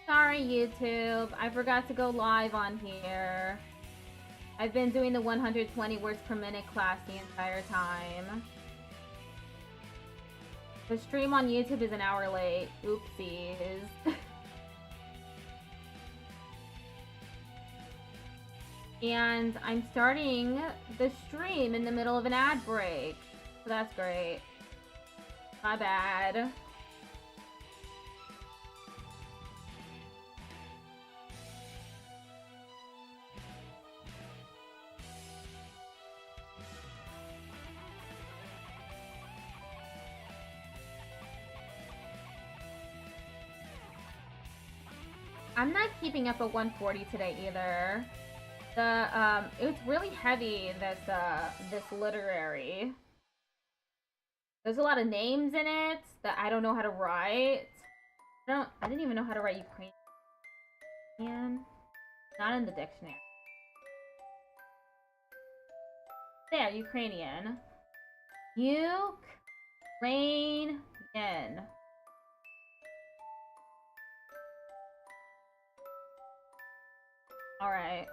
Sorry, YouTube. I forgot to go live on here. I've been doing the 120 words per minute class the entire time. The stream on YouTube is an hour late. Oopsies. And I'm starting the stream in the middle of an ad break. So that's great. My bad. I'm not keeping up at 140 today either. It was really heavy, this literary. There's a lot of names in it that I don't know how to write. I didn't even know how to write Ukrainian. Not in the dictionary. There, Ukrainian. Ukrainian. Alright.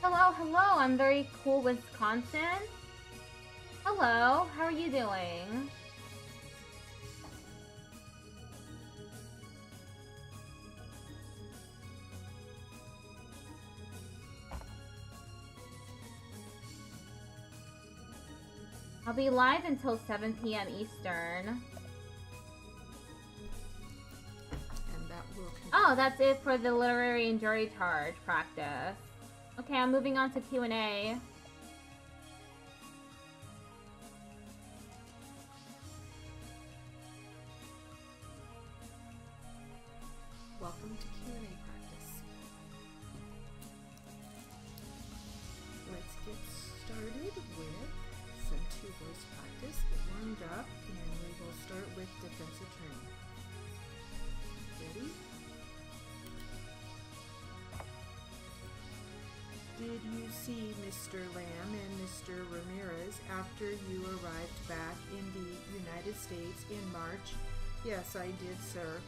Hello, hello, I'm very cool, Wisconsin. Hello, how are you doing? I'll be live until 7 p.m. Eastern. And that will Oh, that's it for the literary and jury charge practice. Okay, I'm moving on to Q&A. Welcome to Q&A practice. Let's get started with some two-voice practice. Get warmed up, and we will start with defensive training. Ready? Did you see Mr. Lamb and Mr. Ramirez after you arrived back in the United States in March? Yes, I did, sir.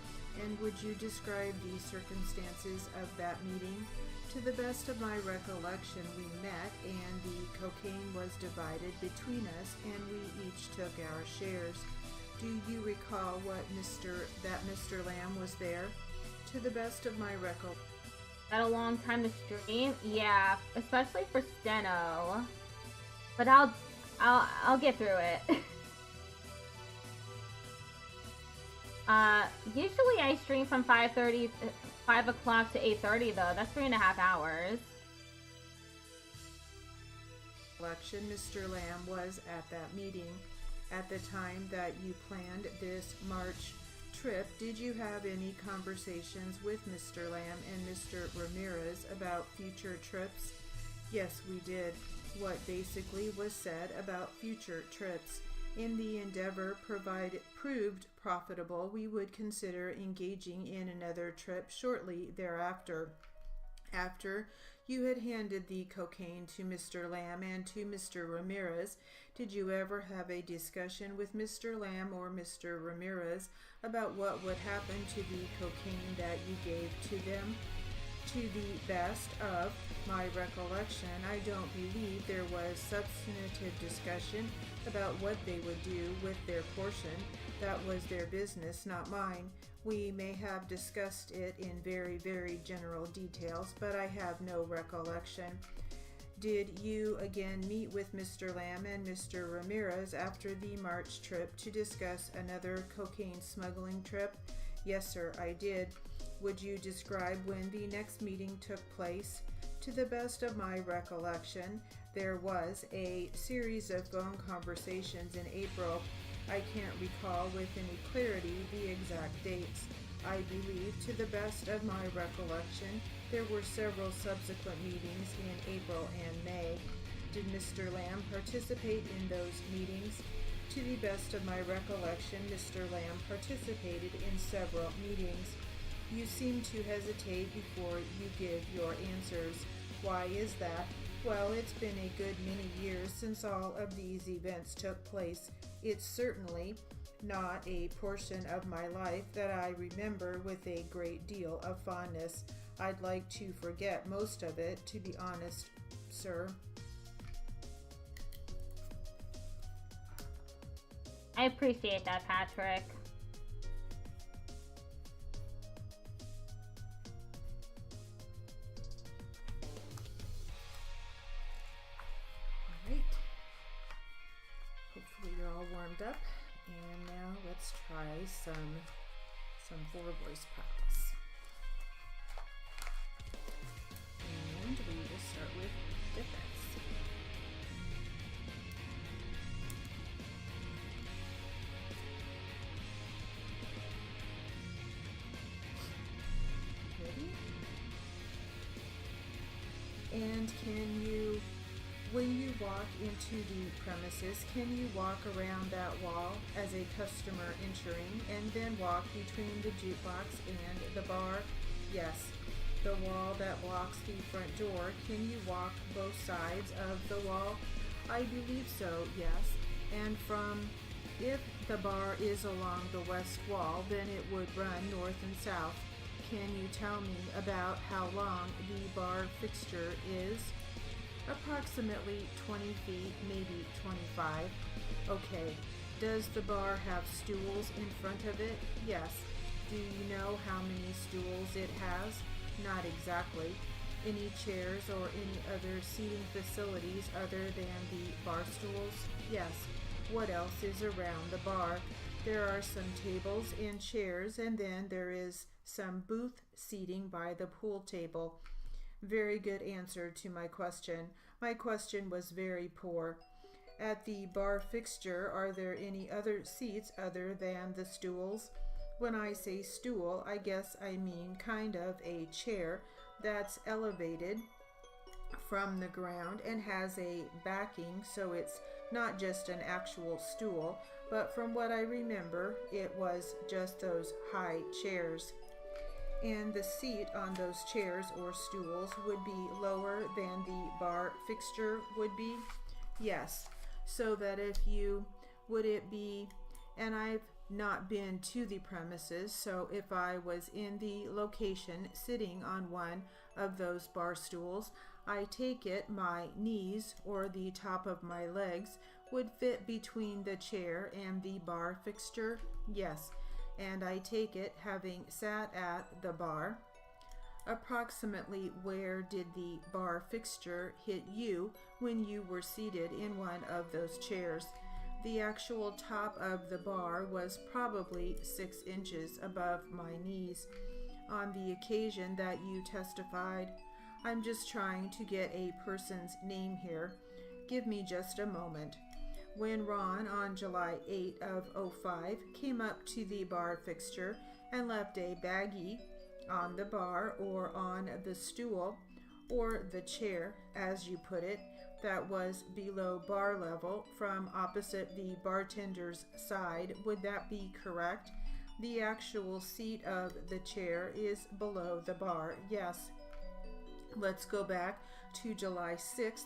And would you describe the circumstances of that meeting? To the best of my recollection, we met and the cocaine was divided between us and we each took our shares. Do you recall that Mr. Lamb was there? To the best of my recollection. Got a long time to stream? Yeah, especially for steno. But I'll get through it. Usually I stream from 5 o'clock to 8:30 though. That's 3.5 hours. Mr. Lamb was at that meeting. At the time that you planned this March trip, did you have any conversations with Mr. Lamb and Mr. Ramirez about future trips? Yes, we did. What basically was said about future trips. In the endeavor proved profitable, we would consider engaging in another trip shortly thereafter. After you had handed the cocaine to Mr. Lamb and to Mr. Ramirez, did you ever have a discussion with Mr. Lamb or Mr. Ramirez about what would happen to the cocaine that you gave to them? To the best of my recollection, I don't believe there was substantive discussion about what they would do with their portion. That was their business, not mine. We may have discussed it in very, very general details, but I have no recollection. Did you again meet with Mr. Lamb and Mr. Ramirez after the March trip to discuss another cocaine smuggling trip? Yes, sir, I did. Would you describe when the next meeting took place? To the best of my recollection, there was a series of phone conversations in April. I can't recall with any clarity the exact dates. I believe, to the best of my recollection, there were several subsequent meetings in April and May. Did Mr. Lamb participate in those meetings? To the best of my recollection, Mr. Lamb participated in several meetings. You seem to hesitate before you give your answers. Why is that? Well, it's been a good many years since all of these events took place. It's certainly not a portion of my life that I remember with a great deal of fondness. I'd like to forget most of it, to be honest, sir. I appreciate that, Patrick. Alright. Hopefully you're all warmed up. And now let's try some voice practice. And we will start with defense. Ready? And can you, when you walk into the premises, can you walk around that wall as a customer entering and then walk between the jukebox and the bar? Yes. The wall that blocks the front door, can you walk both sides of the wall? I believe so, yes. And if the bar is along the west wall, then it would run north and south. Can you tell me about how long the bar fixture is? Approximately 20 feet, maybe 25. Okay. Does the bar have stools in front of it? Yes. Do you know how many stools it has? Not exactly. Any chairs or any other seating facilities other than the bar stools? Yes. What else is around the bar? There are some tables and chairs, and then there is some booth seating by the pool table. Very good answer to my question. My question was very poor. At the bar fixture, are there any other seats other than the stools? When I say stool, I guess I mean kind of a chair that's elevated from the ground and has a backing, so it's not just an actual stool, but from what I remember, it was just those high chairs. And the seat on those chairs or stools would be lower than the bar fixture would be? Yes. So that would it be, and I've not been to the premises, so if I was in the location sitting on one of those bar stools, I take it my knees or the top of my legs would fit between the chair and the bar fixture? Yes. And I take it, having sat at the bar, approximately where did the bar fixture hit you when you were seated in one of those chairs? The actual top of the bar was probably 6 inches above my knees. On the occasion that you testified, I'm just trying to get a person's name here. Give me just a moment. When Ron, on July 8 of 05, came up to the bar fixture and left a baggie on the bar or on the stool or the chair, as you put it, that was below bar level from opposite the bartender's side, would that be correct? The actual seat of the chair is below the bar, yes. Let's go back to July 6th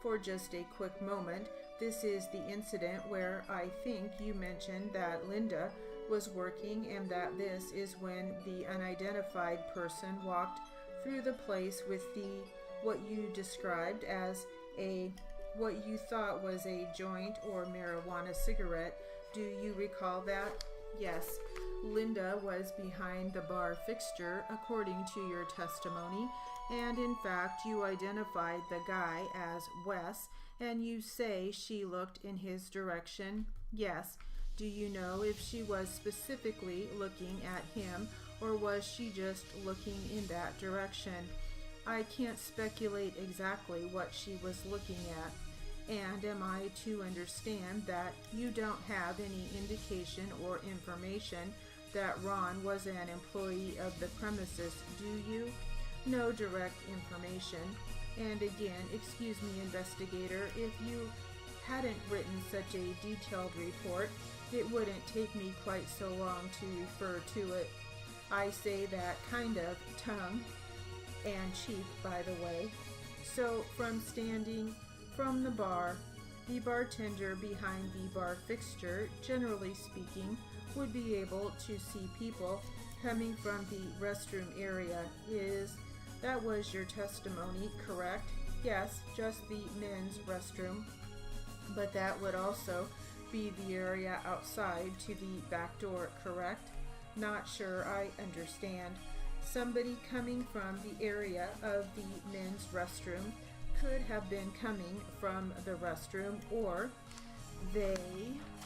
for just a quick moment. This is the incident where I think you mentioned that Linda was working and that this is when the unidentified person walked through the place with what you described as what you thought was a joint or marijuana cigarette. Do you recall that? Yes. Linda was behind the bar fixture, according to your testimony, and in fact you identified the guy as Wes, and you say she looked in his direction. Yes. Do you know if she was specifically looking at him, or was she just looking in that direction? I can't speculate exactly what she was looking at. And am I to understand that you don't have any indication or information that Ron was an employee of the premises, do you? No direct information. And again, excuse me, investigator, if you hadn't written such a detailed report, it wouldn't take me quite so long to refer to it. I say that kind of tongue and cheek, by the way. So from standing from the bar, the bartender behind the bar fixture, generally speaking, would be able to see people coming from the restroom area. That was your testimony, correct? Yes, just the men's restroom, but that would also be the area outside to the back door, correct? Not sure I understand. Somebody coming from the area of the men's restroom could have been coming from the restroom, or they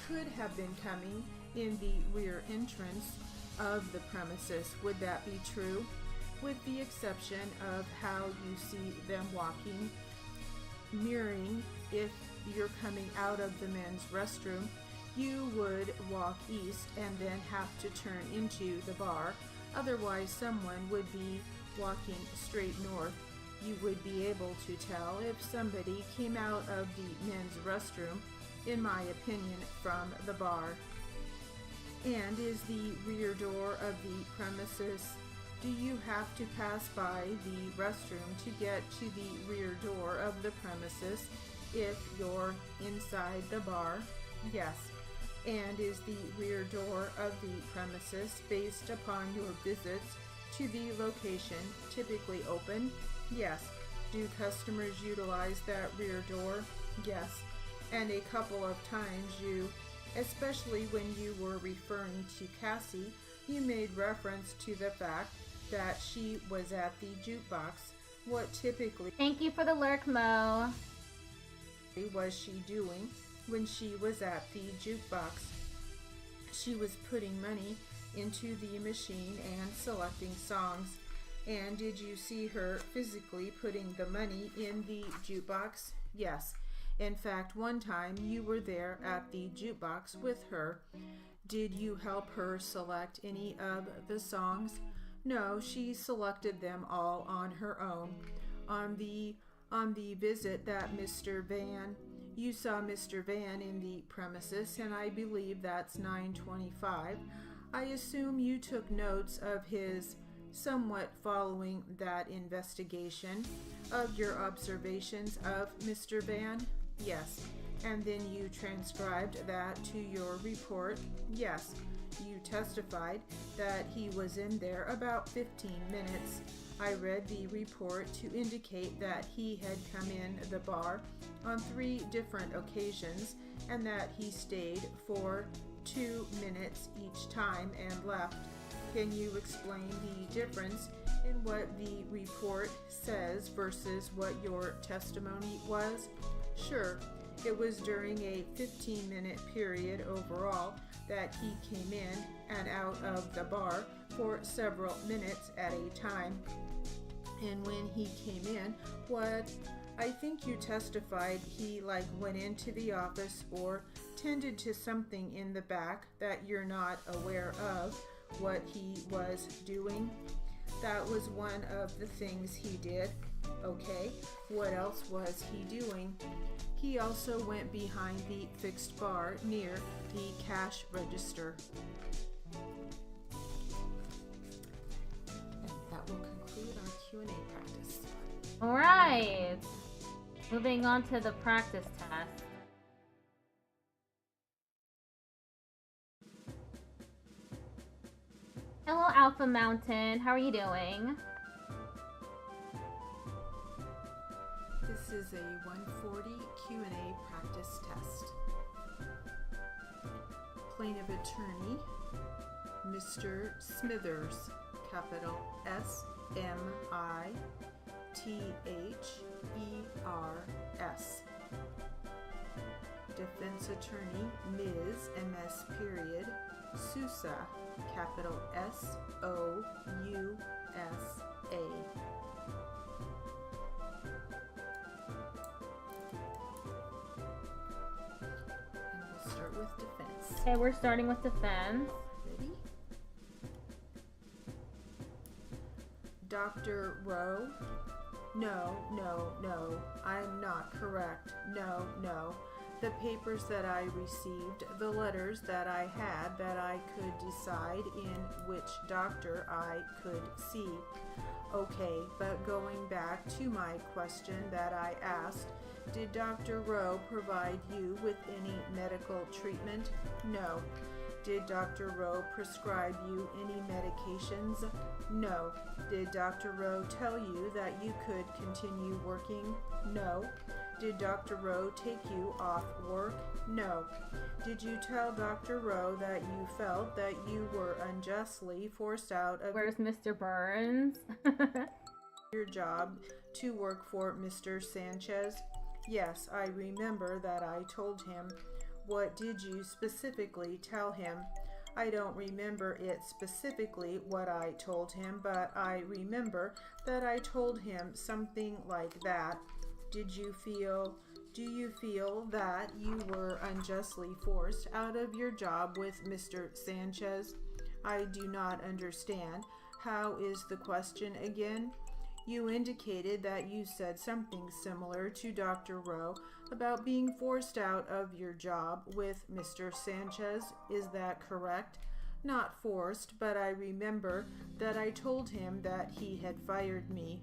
could have been coming in the rear entrance of the premises. Would that be true? With the exception of how you see them walking, mirroring if you're coming out of the men's restroom, you would walk east and then have to turn into the bar. Otherwise, someone would be walking straight north. You would be able to tell if somebody came out of the men's restroom, in my opinion, from the bar. And is the rear door of the premises, do you have to pass by the restroom to get to the rear door of the premises if you're inside the bar? Yes. And is the rear door of the premises, based upon your visits to the location, typically open? Yes. Do customers utilize that rear door? Yes. And a couple of times especially when you were referring to Cassie, you made reference to the fact that she was at the jukebox. What typically Thank you for the lurk, Mo. was she doing when she was at the jukebox? She was putting money into the machine and selecting songs. And did you see her physically putting the money in the jukebox? Yes. In fact, one time you were there at the jukebox with her. Did you help her select any of the songs? No, she selected them all on her own. On the visit that Mr. Van, you saw Mr. Van in the premises, and I believe that's 925. I assume you took notes of his somewhat following that investigation of your observations of Mr. Van? Yes. And then you transcribed that to your report? Yes. You testified that he was in there about 15 minutes. I read the report to indicate that he had come in the bar on 3 different occasions and that he stayed for 2 minutes each time and left. Can you explain the difference in what the report says versus what your testimony was? Sure. It was during a 15-minute period overall that he came in and out of the bar for several minutes at a time. And when he came in, I think you testified he went into the office or tended to something in the back that you're not aware of what he was doing. That was one of the things he did. Okay, what else was he doing? He also went behind the fixed bar near the cash register. And that will conclude our Q&A practice. Alright. Moving on to the practice test. Hello, Alpha Mountain. How are you doing? is a 140 Q&A practice test. Plaintiff attorney, Mr. Smithers, capital S-M-I-T-H-E-R-S. Defense attorney, Ms. M.S. period, Sousa, capital S-O-U-S-A. With defense. Okay, we're starting with defense. Ready? Dr. Rowe? No, I'm not correct. No. The papers that I received, the letters that I had that I could decide in which doctor I could see. Okay, but going back to my question that I asked, did Dr. Rowe provide you with any medical treatment? No. Did Dr. Rowe prescribe you any medications? No. Did Dr. Rowe tell you that you could continue working? No. Did Dr. Rowe take you off work? No. Did you tell Dr. Rowe that you felt that you were unjustly forced out of Where's Mr. Burns? your job to work for Mr. Sanchez? Yes, I remember that I told him. What did you specifically tell him? I don't remember it specifically what I told him, but I remember that I told him something like that. Do you feel that you were unjustly forced out of your job with Mr. Sanchez? I do not understand. How is the question again? You indicated that you said something similar to Dr. Rowe about being forced out of your job with Mr. Sanchez. Is that correct? Not forced, but I remember that I told him that he had fired me.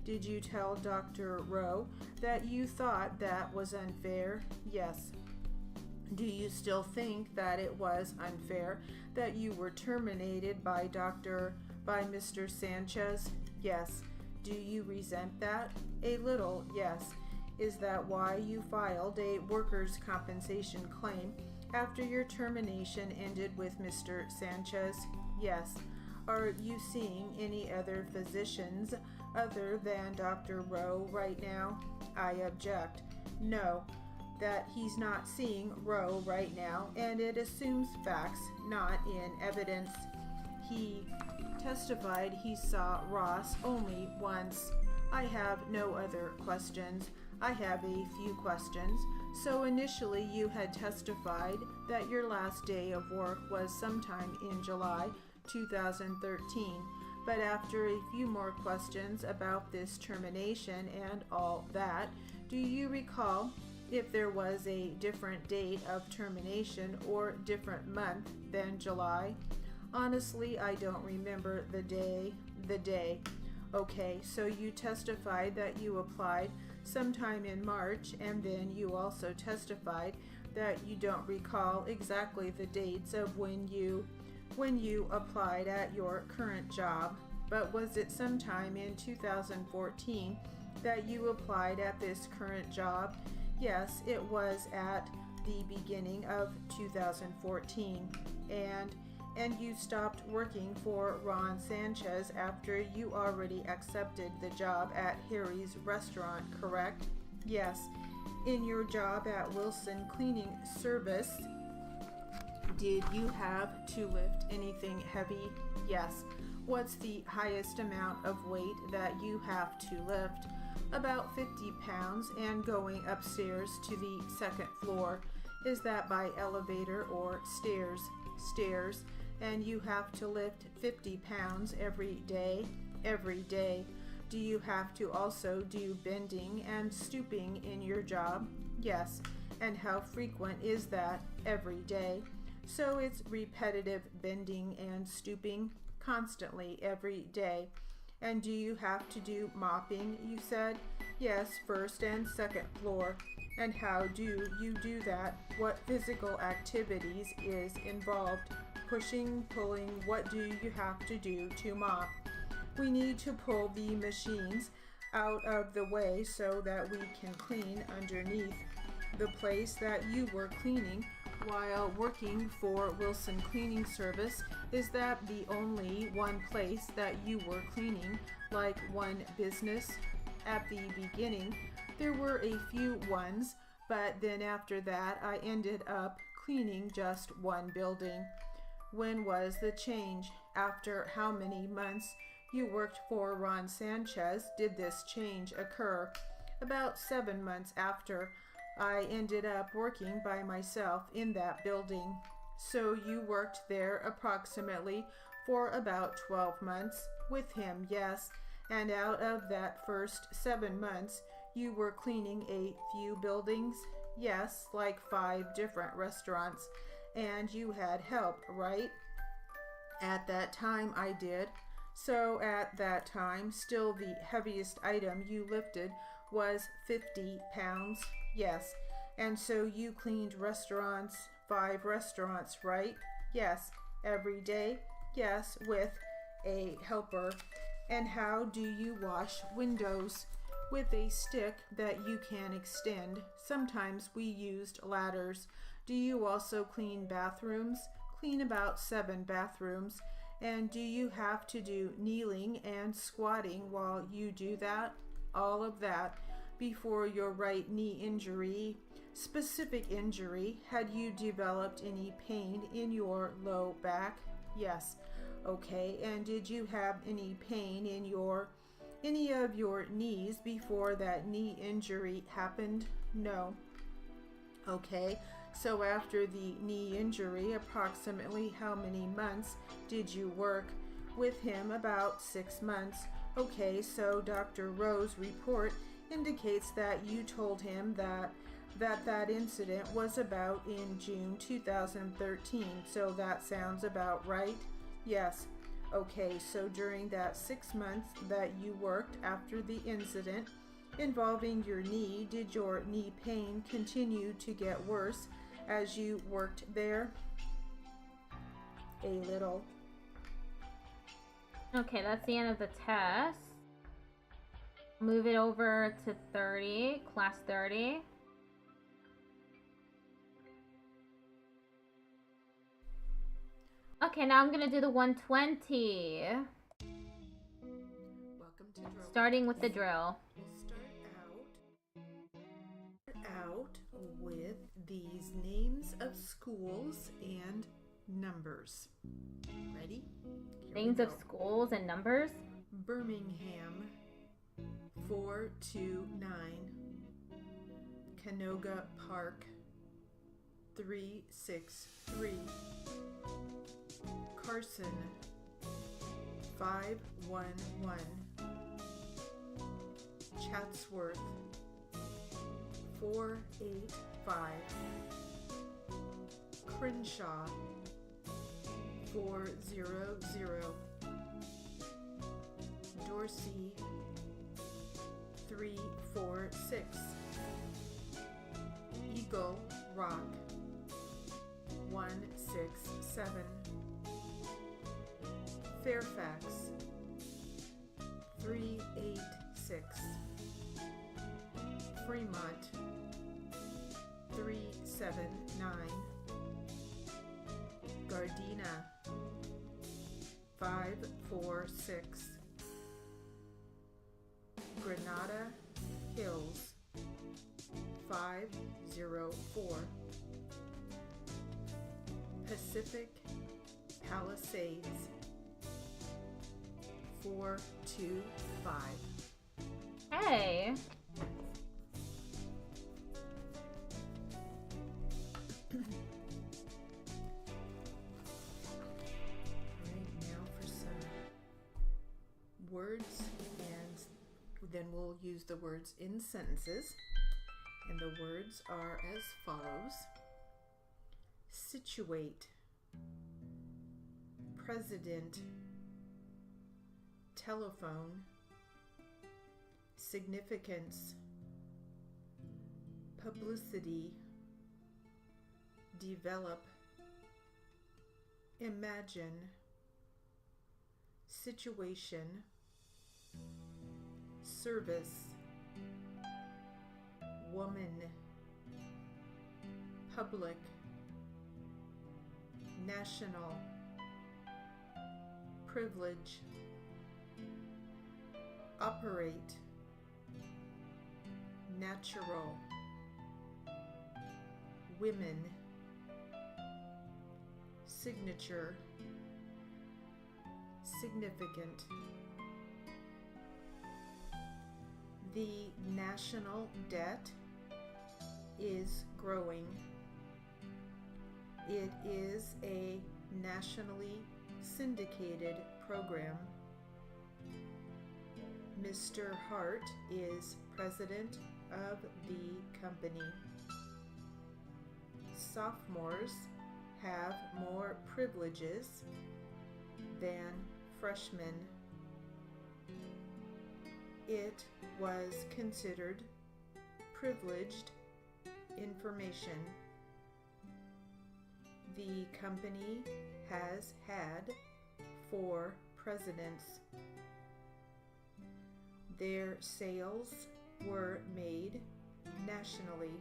Did you tell Dr. Rowe that you thought that was unfair? Yes. Do you still think that it was unfair that you were terminated by Mr. Sanchez? Yes. Do you resent that? A little, yes. Is that why you filed a workers' compensation claim after your termination ended with Mr. Sanchez? Yes. Are you seeing any other physicians other than Dr. Rowe right now? I object. No, that he's not seeing Rowe right now, and it assumes facts, not in evidence. He testified he saw Ross only once. I have no other questions. I have a few questions. So initially you had testified that your last day of work was sometime in July 2013. But after a few more questions about this termination and all that, do you recall if there was a different date of termination or different month than July? Honestly, I don't remember the day. Okay, so you testified that you applied sometime in March, and then you also testified that you don't recall exactly the dates of when you applied at your current job. But was it sometime in 2014 that you applied at this current job? Yes, it was at the beginning of 2014. And you stopped working for Ron Sanchez after you already accepted the job at Harry's restaurant, correct? Yes. In your job at Wilson Cleaning Service, did you have to lift anything heavy? Yes. What's the highest amount of weight that you have to lift? About 50 pounds and going upstairs to the second floor. Is that by elevator or stairs? Stairs. And you have to lift 50 pounds every day? Every day. Do you have to also do bending and stooping in your job? Yes. And how frequent is that? Every day. So it's repetitive bending and stooping constantly every day. And do you have to do mopping, you said? Yes, first and second floor. And how do you do that? What physical activities is involved? Pushing, pulling, what do you have to do to mop? We need to pull the machines out of the way so that we can clean underneath the place that you were cleaning while working for Wilson Cleaning Service. Is that the only one place that you were cleaning, like one business? At the beginning, there were a few ones, but then after that, I ended up cleaning just one building. When was the change? After how many months you worked for Ron Sanchez did this change occur? About 7 months after I ended up working by myself in that building. So you worked there approximately for about 12 months with him, yes. And out of that first 7 months, you were cleaning a few buildings? Yes, like 5 different restaurants. And you had help, right? At that time I did. So at that time, still the heaviest item you lifted was 50 pounds? Yes. And so you cleaned restaurants, 5 restaurants, right? Yes. Every day? Yes, with a helper. And how do you wash windows? With a stick that you can extend. Sometimes we used ladders. Do you also clean bathrooms? Clean about 7 bathrooms. And do you have to do kneeling and squatting while you do that? All of that before your right knee injury. Specific injury. Had you developed any pain in your low back? Yes. Okay. And did you have any pain in any of your knees before that knee injury happened? No. Okay. So after the knee injury, approximately how many months did you work with him? About 6 months. Okay, so Dr. Rowe's report indicates that you told him that incident was about in June 2013. So that sounds about right? Yes. Okay, so during that 6 months that you worked after the incident involving your knee, did your knee pain continue to get worse as you worked there? A little. Okay, that's the end of the test. Move it over to 30, class 30. Okay, now I'm gonna do the 120. Welcome to drill. Starting with the drill. We'll start out with these names of schools and numbers. Ready? Here Names we of go. schools and numbers. Birmingham 429, Canoga Park 363, Carson 511, Chatsworth 485, Crenshaw 400, Dorsey 346, Eagle Rock 167, Fairfax 386, Fremont 379, Gardena 546, Granada Hills 504, Pacific Palisades 425. Hey. Alright, now for some words, and then we'll use the words in sentences. And the words are as follows: situate, president, telephone, significance, publicity, develop, imagine, situation, service, woman, public, national, privilege, operate, natural, women, signature, significant. The national debt is growing. It is a nationally syndicated program. Mr. Hart is president of the company. Sophomores have more privileges than freshmen. It was considered privileged information. The company has had 4 presidents. Their sales were made nationally.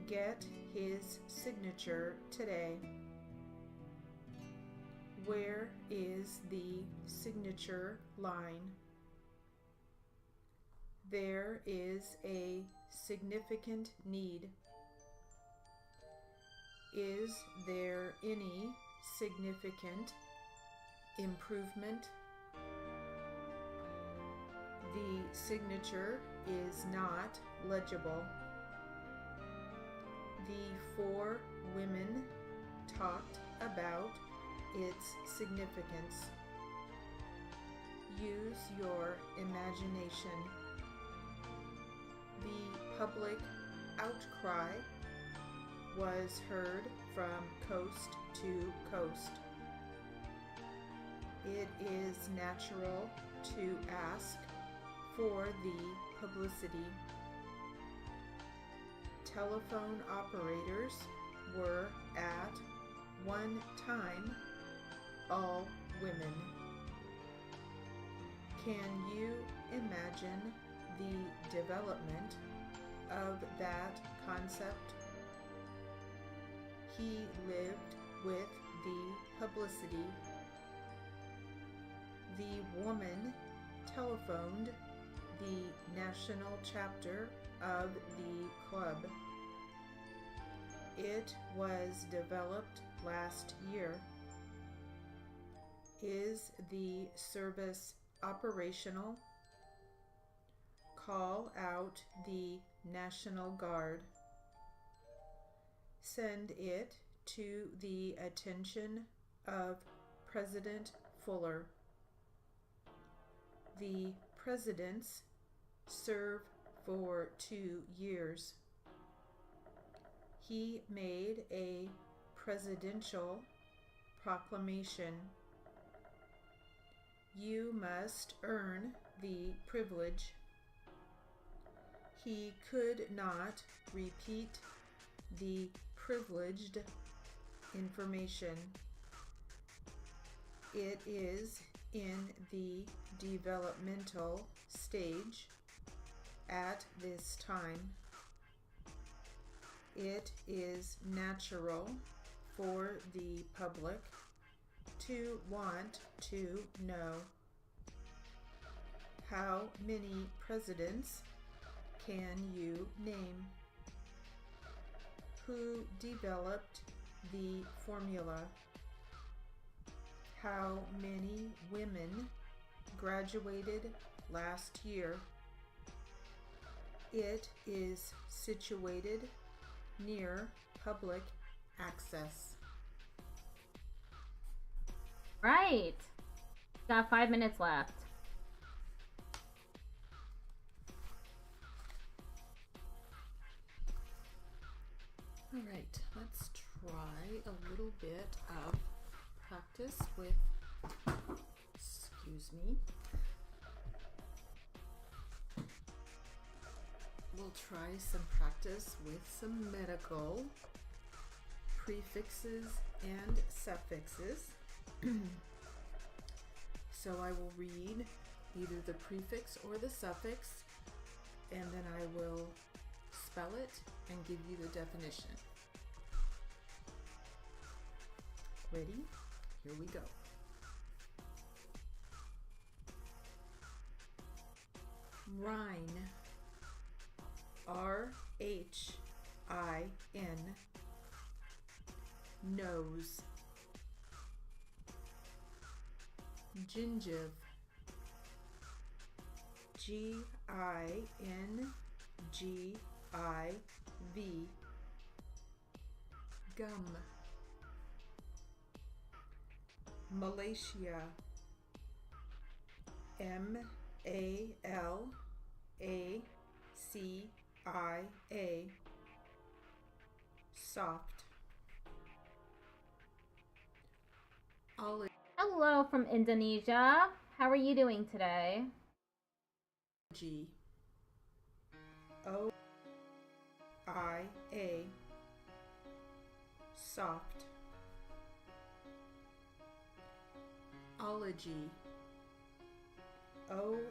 Get his signature today. Where is the signature line? There is a significant need. Is there any significant improvement? The signature is not legible. The 4 women talked about its significance. Use your imagination. The public outcry was heard from coast to coast. It is natural to ask for the publicity. Telephone operators were at one time all women. Can you imagine the development of that concept? He lived with the publicity. The woman telephoned the national chapter of the club. It was developed last year. Is the service operational? Call out the National Guard. Send it to the attention of President Fuller. The presidents serve for 2 years. He made a presidential proclamation. You must earn the privilege. He could not repeat the privileged information. It is in the developmental stage at this time. It is natural for the public to want to know. How many presidents can you name? Who developed the formula? How many women graduated last year? It is situated near public access. Right. Got 5 minutes left. All right, let's try a little bit of practice with, excuse me. We'll try some practice with some medical prefixes and suffixes. So I will read either the prefix or the suffix, and then I will spell it and give you the definition. Ready? Here we go. Rhine, R-H-I-N, nose. Gingiv, G-I-N-G-I-V, gum. Malaysia, M-A-L-A-C-I-A, soft. Hello from Indonesia. How are you doing today? G O-I-A, soft. Ology, O-L-O-G-Y,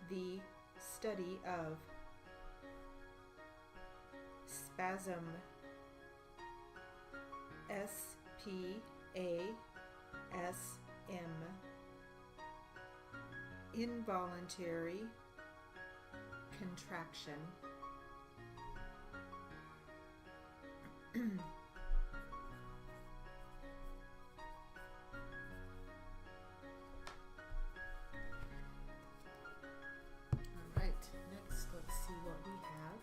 the study of. Spasm, S-P-A-S-M, involuntary contraction. Alright, next let's see what we have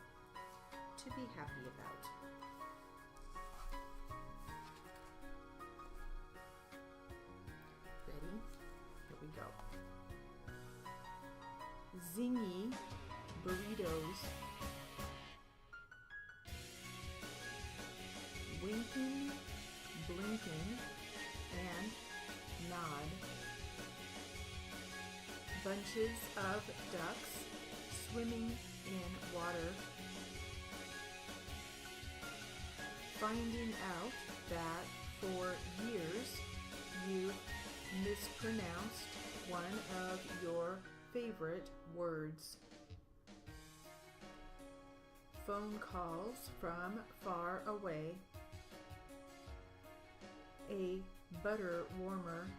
to be happy about. Ready? Here we go. Zingy burritos. Winking, blinking, and nod. Bunches of ducks swimming in water. Finding out that for years you mispronounced one of your favorite words. Phone calls from far away. A butter warmer.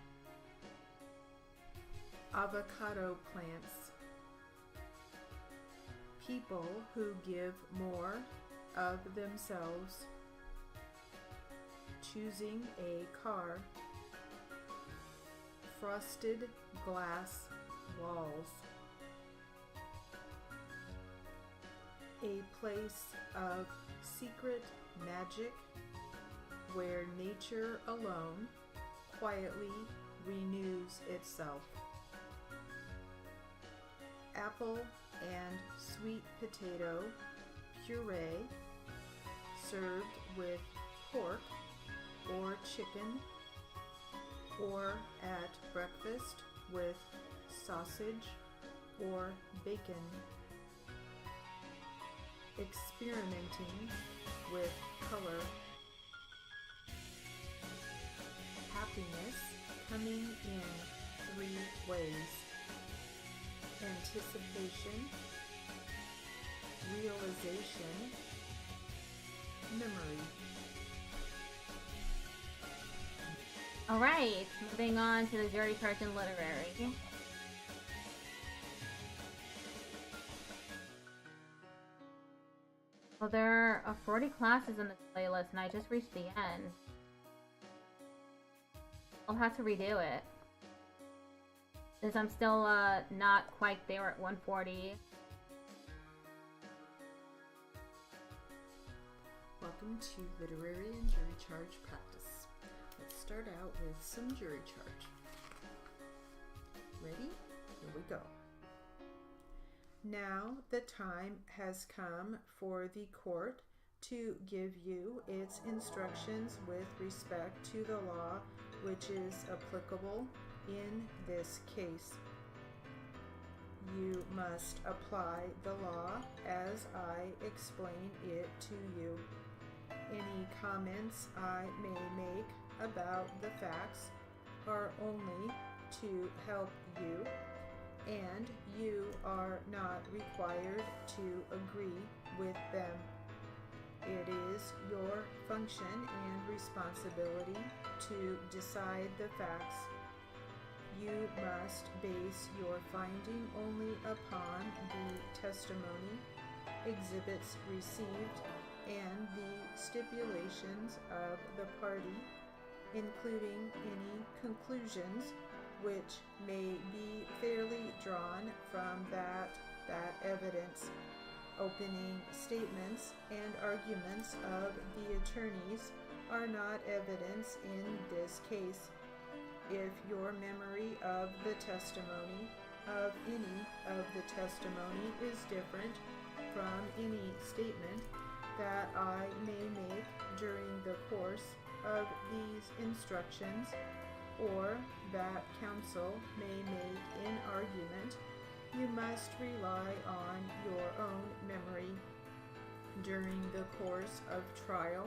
Avocado plants. People who give more of themselves. Choosing a car. Frosted glass walls. A place of secret magic where nature alone quietly renews itself. Apple and sweet potato puree served with pork or chicken, or at breakfast with sausage or bacon. Experimenting with color. Happiness coming in 3 ways. Anticipation, realization, memory. All right, moving on to the neurodivergent literary. Well, there are 40 classes in this playlist, and I just reached the end. I'll have to redo it, since I'm still not quite there at 140. Welcome to Literary and Jury Charge Practice. Let's start out with some jury charge. Ready? Here we go. Now the time has come for the court to give you its instructions with respect to the law which is applicable in this case. You must apply the law as I explain it to you. Any comments I may make about the facts are only to help you, and you are not required to agree with them. It is your function and responsibility to decide the facts. You must base your finding only upon the testimony, exhibits received, and the stipulations of the party, including any conclusions which may be fairly drawn from that evidence. Opening statements and arguments of the attorneys are not evidence in this case. If your memory of the testimony of any of the testimony is different from any statement that I may make during the course of these instructions, or that counsel may make in argument, you must rely on your own memory. During the course of trial,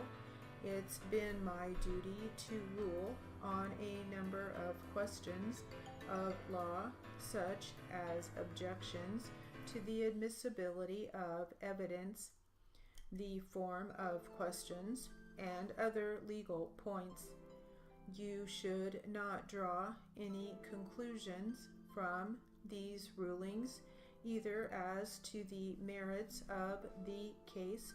it's been my duty to rule on a number of questions of law, such as objections to the admissibility of evidence, the form of questions, and other legal points. You should not draw any conclusions from these rulings, either as to the merits of the case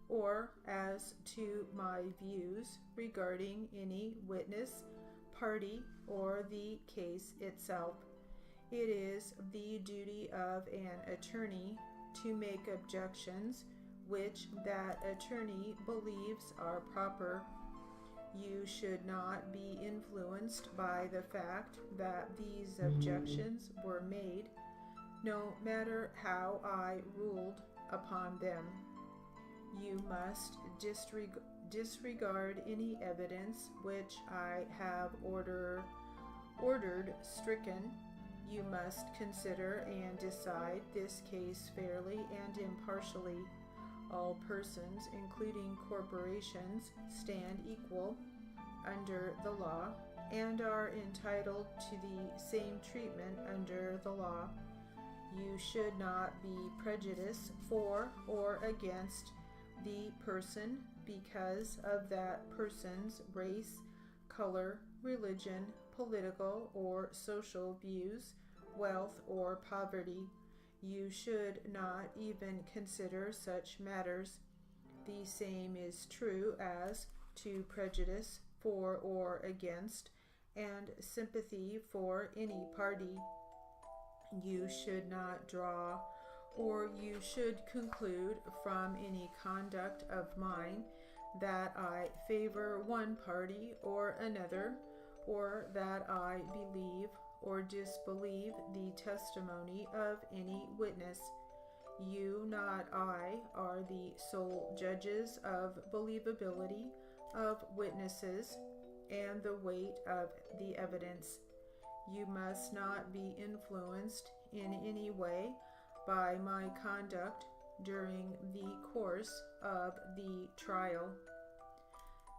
or as to my views regarding any witness, party, or the case itself. It is the duty of an attorney to make objections which that attorney believes are proper. You should not be influenced by the fact that these objections were made, no matter how I ruled upon them. You must disregard any evidence which I have ordered stricken. You must consider and decide this case fairly and impartially. All persons, including corporations, stand equal under the law and are entitled to the same treatment under the law. You should not be prejudiced for or against the person because of that person's race, color, religion, political or social views, wealth or poverty. You should not even consider such matters. The same is true as to prejudice for or against, and sympathy for any party. You should not draw, or you should conclude from any conduct of mine that I favor one party or another, or that I believe or disbelieve the testimony of any witness. You, not I, are the sole judges of believability of witnesses and the weight of the evidence. You must not be influenced in any way by my conduct during the course of the trial.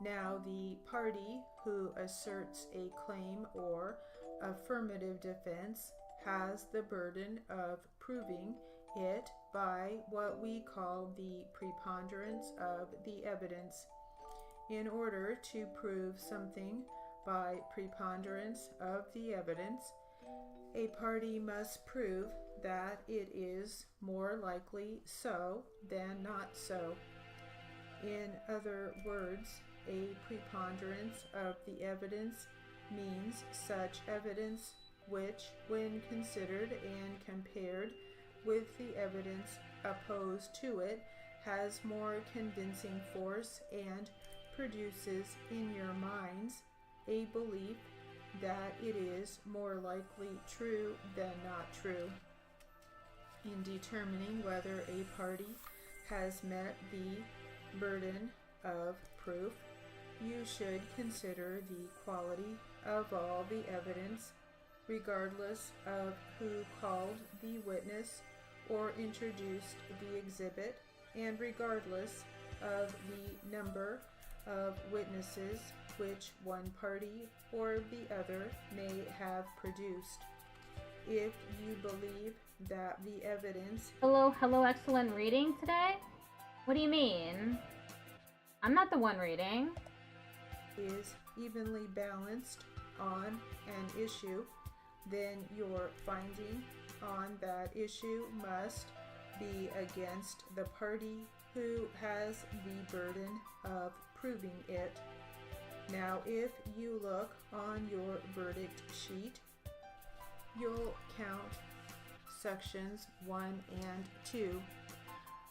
Now, the party who asserts a claim or affirmative defense has the burden of proving it by what we call the preponderance of the evidence. In order to prove something by preponderance of the evidence, a party must prove that it is more likely so than not so. In other words, a preponderance of the evidence means such evidence which, when considered and compared with the evidence opposed to it, has more convincing force and produces in your minds a belief that it is more likely true than not true. In determining whether a party has met the burden of proof, you should consider the quality of all the evidence, regardless of who called the witness or introduced the exhibit, and regardless of the number of witnesses which one party or the other may have produced. If you believe that the evidence Hello, excellent reading today? What do you mean? I'm not the one reading. is evenly balanced on an issue, then your finding on that issue must be against the party who has the burden of proving it. Now, if you look on your verdict sheet, you'll count sections 1 and 2.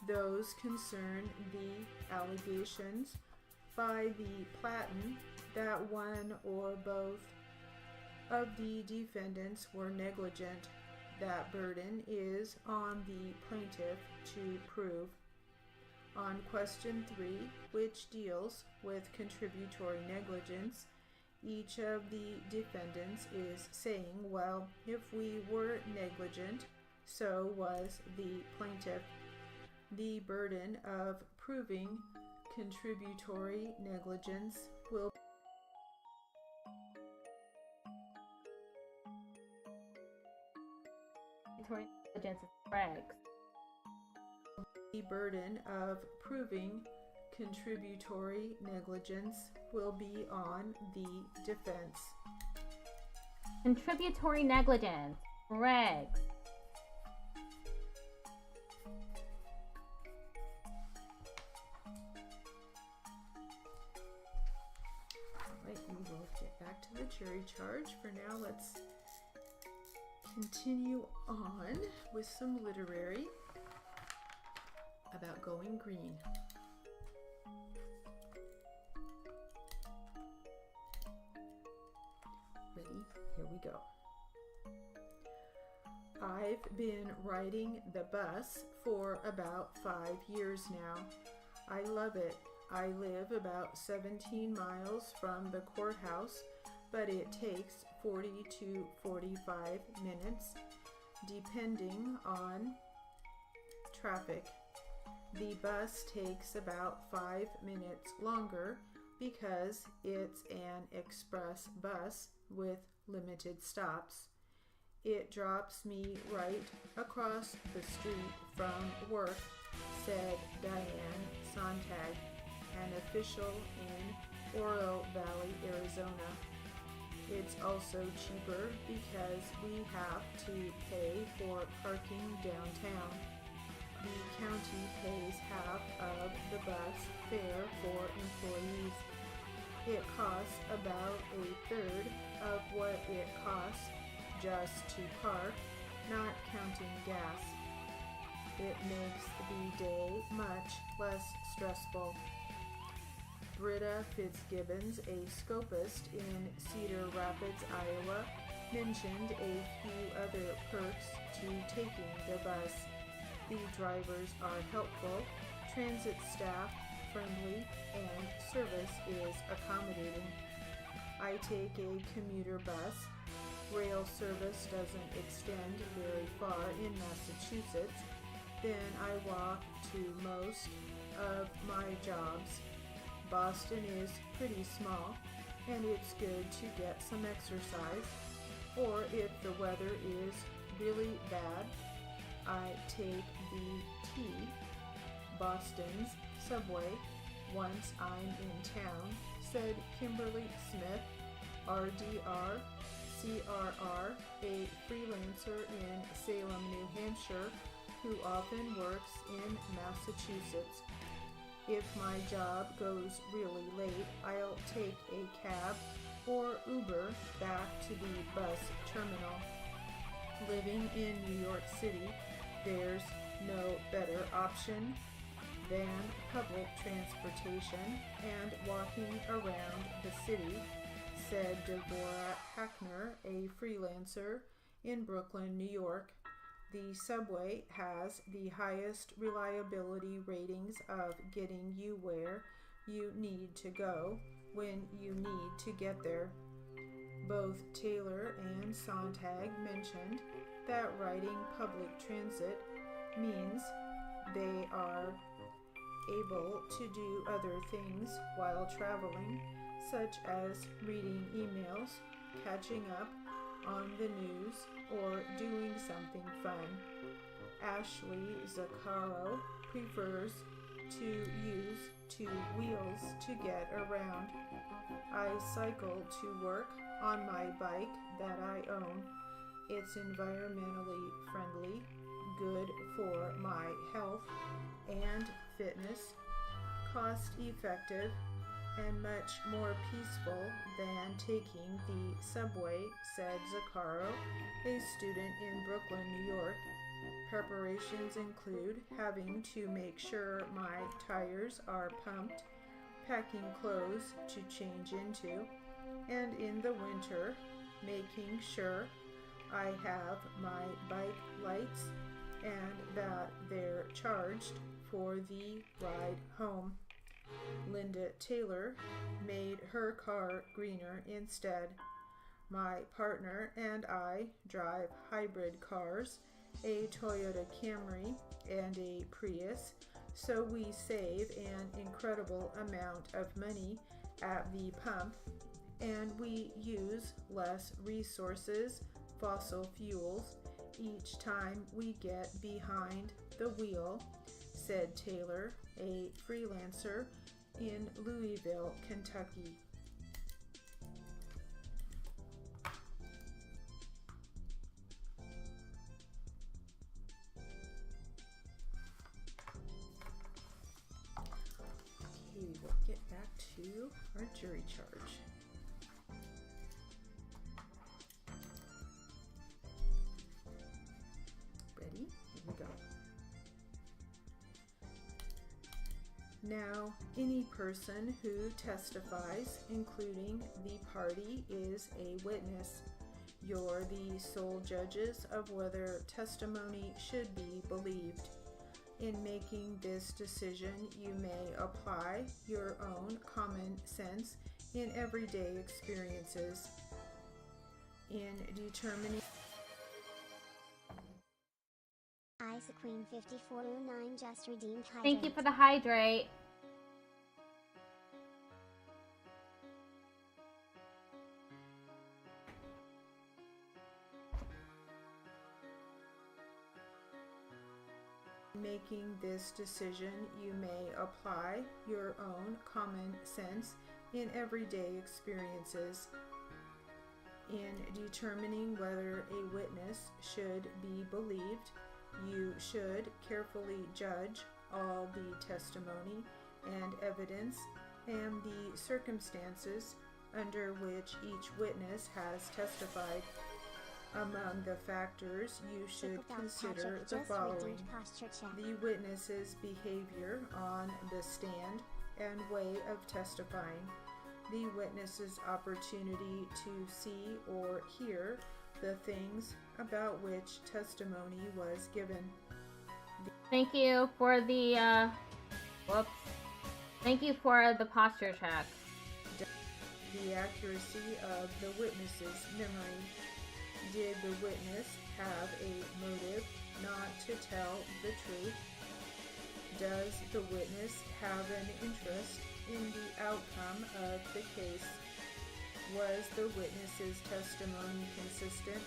Those concern the allegations by the plaintiff that one or both of the defendants were negligent. That burden is on the plaintiff to prove. On question 3, which deals with contributory negligence, each of the defendants is saying, well, if we were negligent, so was the plaintiff. The burden of proving contributory negligence will Negligence is Craig's. The burden of proving contributory negligence will be on the defense. Contributory negligence, Craig's. Alright, we will get back to the jury charge. For now, let's continue on with some literary about going green. Ready? Here we go. I've been riding the bus for about 5 years now. I love it. I live about 17 miles from the courthouse, but it takes 40 to 45 minutes, depending on traffic. The bus takes about 5 minutes longer because it's an express bus with limited stops. It drops me right across the street from work, said Diane Sontag, an official in Oro Valley, Arizona. It's also cheaper because we have to pay for parking downtown. The county pays half of the bus fare for employees. It costs about a third of what it costs just to park, not counting gas. It makes the day much less stressful. Britta Fitzgibbons, a scopist in Cedar Rapids, Iowa, mentioned a few other perks to taking the bus. The drivers are helpful, transit staff friendly, and service is accommodating. I take a commuter bus. Rail service doesn't extend very far in Massachusetts. Then I walk to most of my jobs. Boston is pretty small, and it's good to get some exercise. Or if the weather is really bad, I take the T, Boston's subway, once I'm in town, said Kimberly Smith, RDR, CRR, a freelancer in Salem, New Hampshire, who often works in Massachusetts. If my job goes really late, I'll take a cab or Uber back to the bus terminal. Living in New York City, there's no better option than public transportation and walking around the city, said Deborah Hackner, a freelancer in Brooklyn, New York. The subway has the highest reliability ratings of getting you where you need to go when you need to get there. Both Taylor and Sontag mentioned that riding public transit means they are able to do other things while traveling, such as reading emails, catching up on the news, or doing something fun. Ashley Zaccaro prefers to use 2 wheels to get around. I cycle to work on my bike that I own. It's environmentally friendly, good for my health and fitness, cost effective, and much more peaceful than taking the subway, said Zaccaro, a student in Brooklyn, New York. Preparations include having to make sure my tires are pumped, packing clothes to change into, and in the winter, making sure I have my bike lights and that they're charged for the ride home. Linda Taylor made her car greener instead. My partner and I drive hybrid cars, a Toyota Camry and a Prius, so we save an incredible amount of money at the pump, and we use less resources, fossil fuels, each time we get behind the wheel, said Taylor, a freelancer in Louisville, Kentucky. Okay, we'll get back to our jury charge. Ready? Here we go. Now, any person who testifies, including the party, is a witness. You're the sole judges of whether testimony should be believed. In making this decision, you may apply your own common sense in everyday experiences. In determining Isa Queen 5409 just redeemed hydrate. Thank you for the hydrate. making this decision, you may apply your own common sense in everyday experiences. In determining whether a witness should be believed, you should carefully judge all the testimony and evidence and the circumstances under which each witness has testified. Among the factors, you should consider the following: the witness's behavior on the stand and way of testifying, the witness's opportunity to see or hear the things about which testimony was given. Thank you for the, Thank you for the posture check. The accuracy of the witness's memory. Did the witness have a motive not to tell the truth? Does the witness have an interest in the outcome of the case? Was the witness's testimony consistent?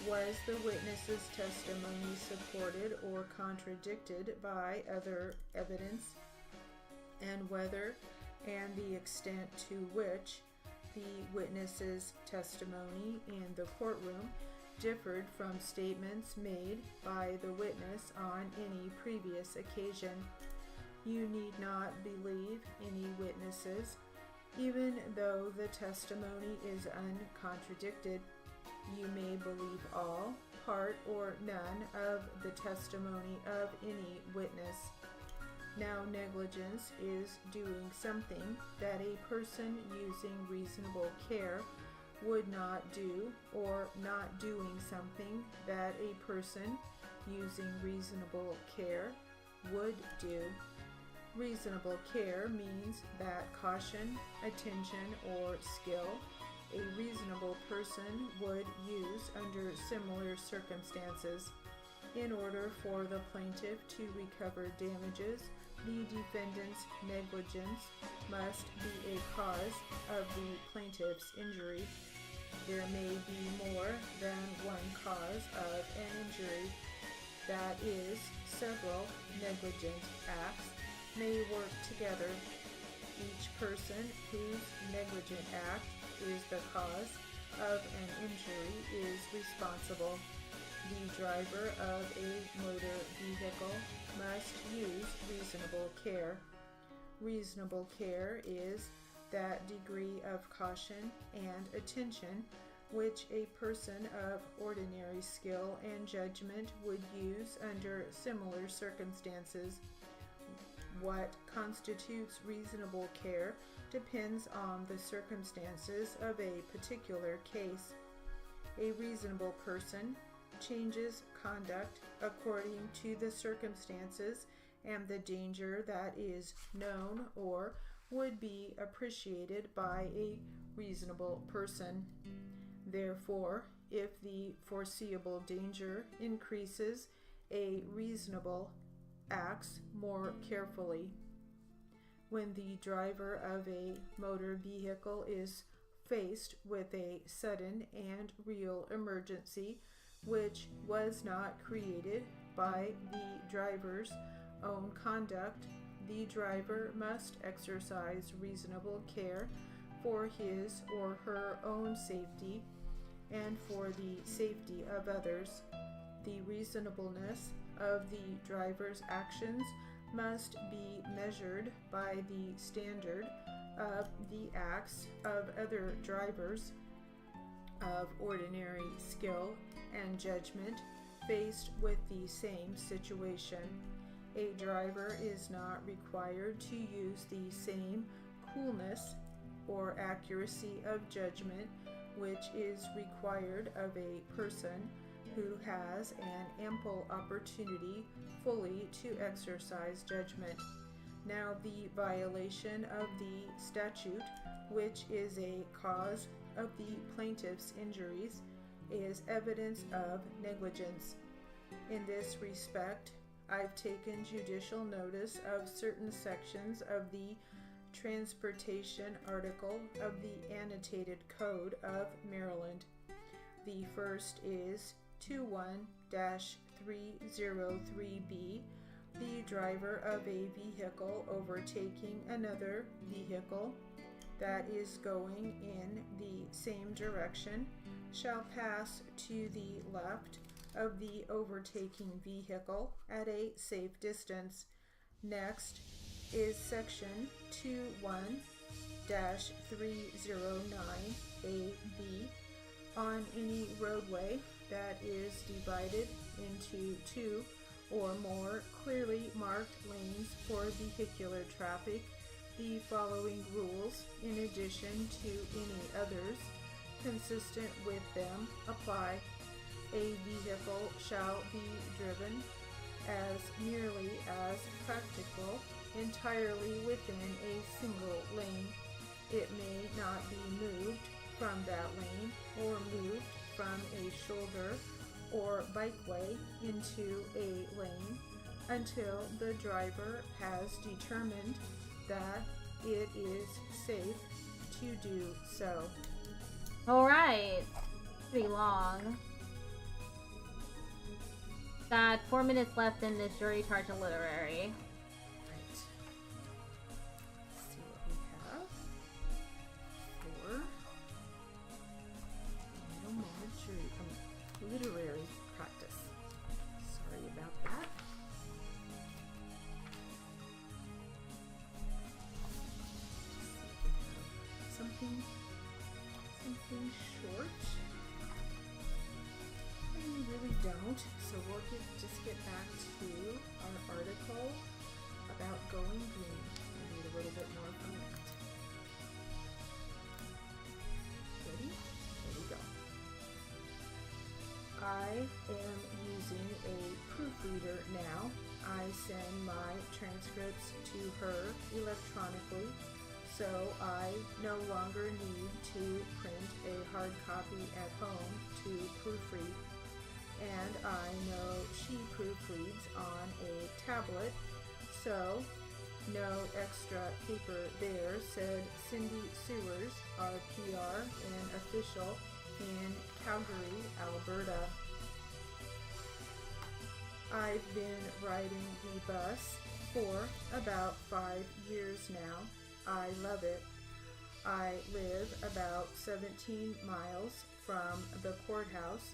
Was the witness's testimony supported or contradicted by other evidence? And whether and the extent to which the witness's testimony in the courtroom differed from statements made by the witness on any previous occasion. You need not believe any witnesses, even though the testimony is uncontradicted. You may believe all, part, or none of the testimony of any witness. Now, negligence is doing something that a person using reasonable care would not do, or not doing something that a person using reasonable care would do. Reasonable care means that caution, attention, or skill a reasonable person would use under similar circumstances in order for the plaintiff to recover damages The defendant's negligence must be a cause of the plaintiff's injury. There may be more than one cause of an injury. That is, several negligent acts may work together. Each person whose negligent act is the cause of an injury is responsible. The driver of a motor vehicle must use reasonable care. Reasonable care is that degree of caution and attention which a person of ordinary skill and judgment would use under similar circumstances. What constitutes reasonable care depends on the circumstances of a particular case. A reasonable person changes conduct according to the circumstances and the danger that is known or would be appreciated by a reasonable person. Therefore, if the foreseeable danger increases, a reasonable acts more carefully. When the driver of a motor vehicle is faced with a sudden and real emergency which was not created by the driver's own conduct, the driver must exercise reasonable care for his or her own safety and for the safety of others. The reasonableness of the driver's actions must be measured by the standard of the acts of other drivers of ordinary skill and judgment faced with the same situation. A driver is not required to use the same coolness or accuracy of judgment which is required of a person who has an ample opportunity fully to exercise judgment. Now, the violation of the statute, which is a cause of the plaintiff's injuries, is evidence of negligence. In this respect, I've taken judicial notice of certain sections of the transportation article of the annotated code of Maryland. The first is 21-303B, the driver of a vehicle overtaking another vehicle that is going in the same direction shall pass to the left of the overtaking vehicle at a safe distance. Next is section 21-309AB. On any roadway that is divided into two or more clearly marked lanes for vehicular traffic, the following rules, in addition to any others consistent with them, apply. A vehicle shall be driven as nearly as practical entirely within a single lane. It may not be moved from that lane or moved from a shoulder or bikeway into a lane until the driver has determined that it is safe to do so. Alright. Pretty long. Got 4 minutes left in this jury charge of literary. Right. Let's see what we have for little moment literary practice. Sorry about that. Something short. We really don't, so we'll just get back to our article about going green. I need a little bit more from that. Ready? There we go. I am using a proofreader now. I send my transcripts to her electronically, so I no longer need to print a hard copy at home to proofread. And I know she proofreads on a tablet, so No extra paper there, said Cindy Sewers, our PR and official in Calgary, Alberta. I've been riding the bus for about 5 years now. I love it. I live about 17 miles from the courthouse,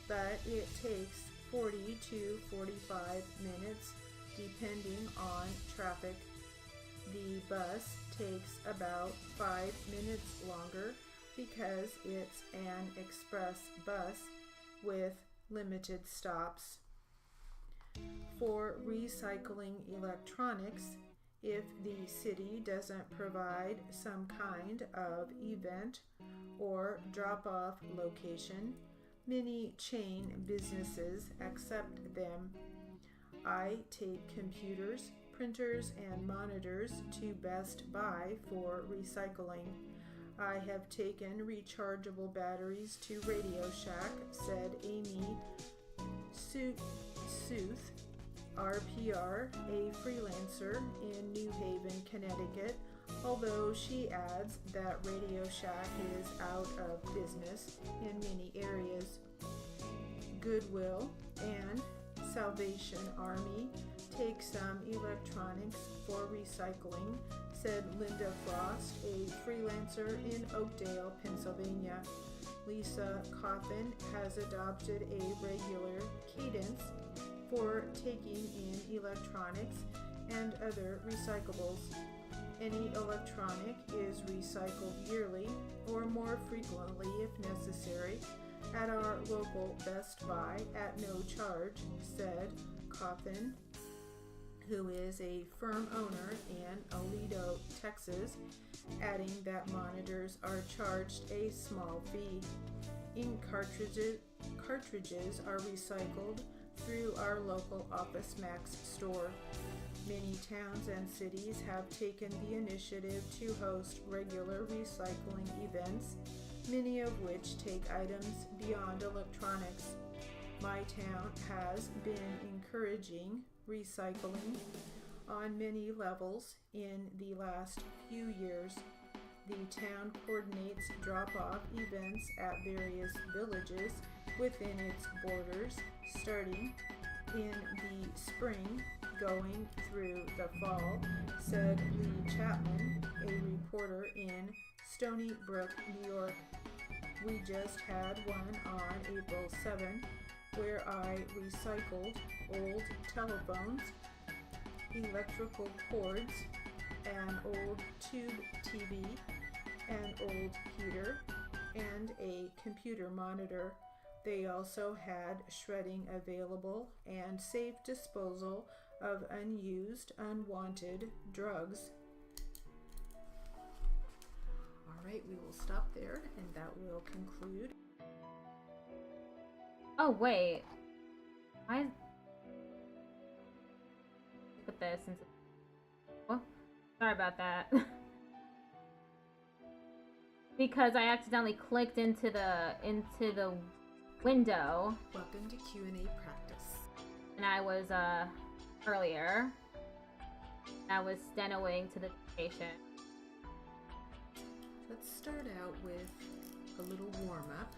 but it takes 40 to 45 minutes depending on traffic. The bus takes about 5 minutes longer because it's an express bus with limited stops. For recycling electronics, if the city doesn't provide some kind of event or drop-off location, many chain businesses accept them. I take computers, printers, and monitors to Best Buy for recycling. I have taken rechargeable batteries to Radio Shack, said Amy Sooth, RPR, a freelancer in New Haven, Connecticut, although she adds that Radio Shack is out of business in many areas. Goodwill and Salvation Army take some electronics for recycling, said Linda Frost, a freelancer in Oakdale, Pennsylvania. Lisa Coffin has adopted a regular cadence for taking in electronics and other recyclables. Any electronic is recycled yearly or more frequently if necessary at our local Best Buy at no charge, said Coffin, who is a firm owner in Aledo, Texas, adding that monitors are charged a small fee. Ink cartridges are recycled through our local Office Max store. Many towns and cities have taken the initiative to host regular recycling events, many of which take items beyond electronics. My town has been encouraging recycling on many levels in the last few years. The town coordinates drop-off events at various villages within its borders, starting in the spring, going through the fall, said Lee Chapman, a reporter in Stony Brook, New York. We just had one on April 7, where I recycled old telephones, electrical cords, an old tube TV, an old heater, and a computer monitor. They also had shredding available and safe disposal of unused, unwanted drugs. All right, we will stop there, and that will conclude. Oh, wait. I put this into... Oh, sorry about that. Because I accidentally clicked into the window. Welcome to Q&A practice. And I was, earlier, I was stenoing to the patient. Let's start out with a little warm-up.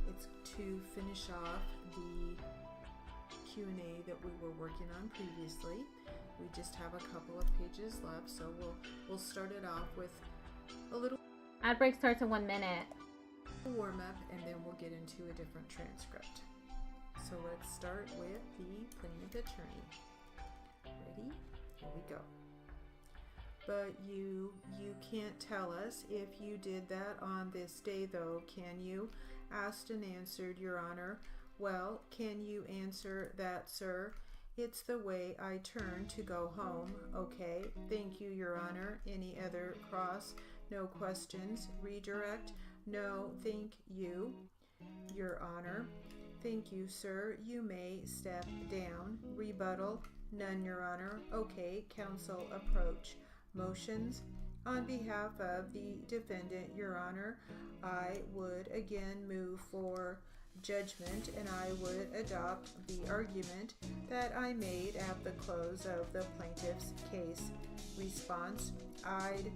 It's to finish off the Q&A that we were working on previously. We just have a couple of pages left, so we'll start it off with a little Ad break starts in 1 minute. warm-up, and then we'll get into a different transcript. So let's start with the plaintiff attorney. Ready? Here we go. But you can't tell us if you did that on this day, though, can you? Asked and answered, Your Honor. Well, can you answer that, sir? It's the way I turn to go home. Okay, thank you, Your Honor. Any other cross? No questions. Redirect? No, thank you, Your Honor. Thank you, sir. You may step down. Rebuttal? None, Your Honor. Okay, counsel approach. Motions? On behalf of the defendant, Your Honor, I would again move for judgment, and I would adopt the argument that I made at the close of the plaintiff's case. Response: I'd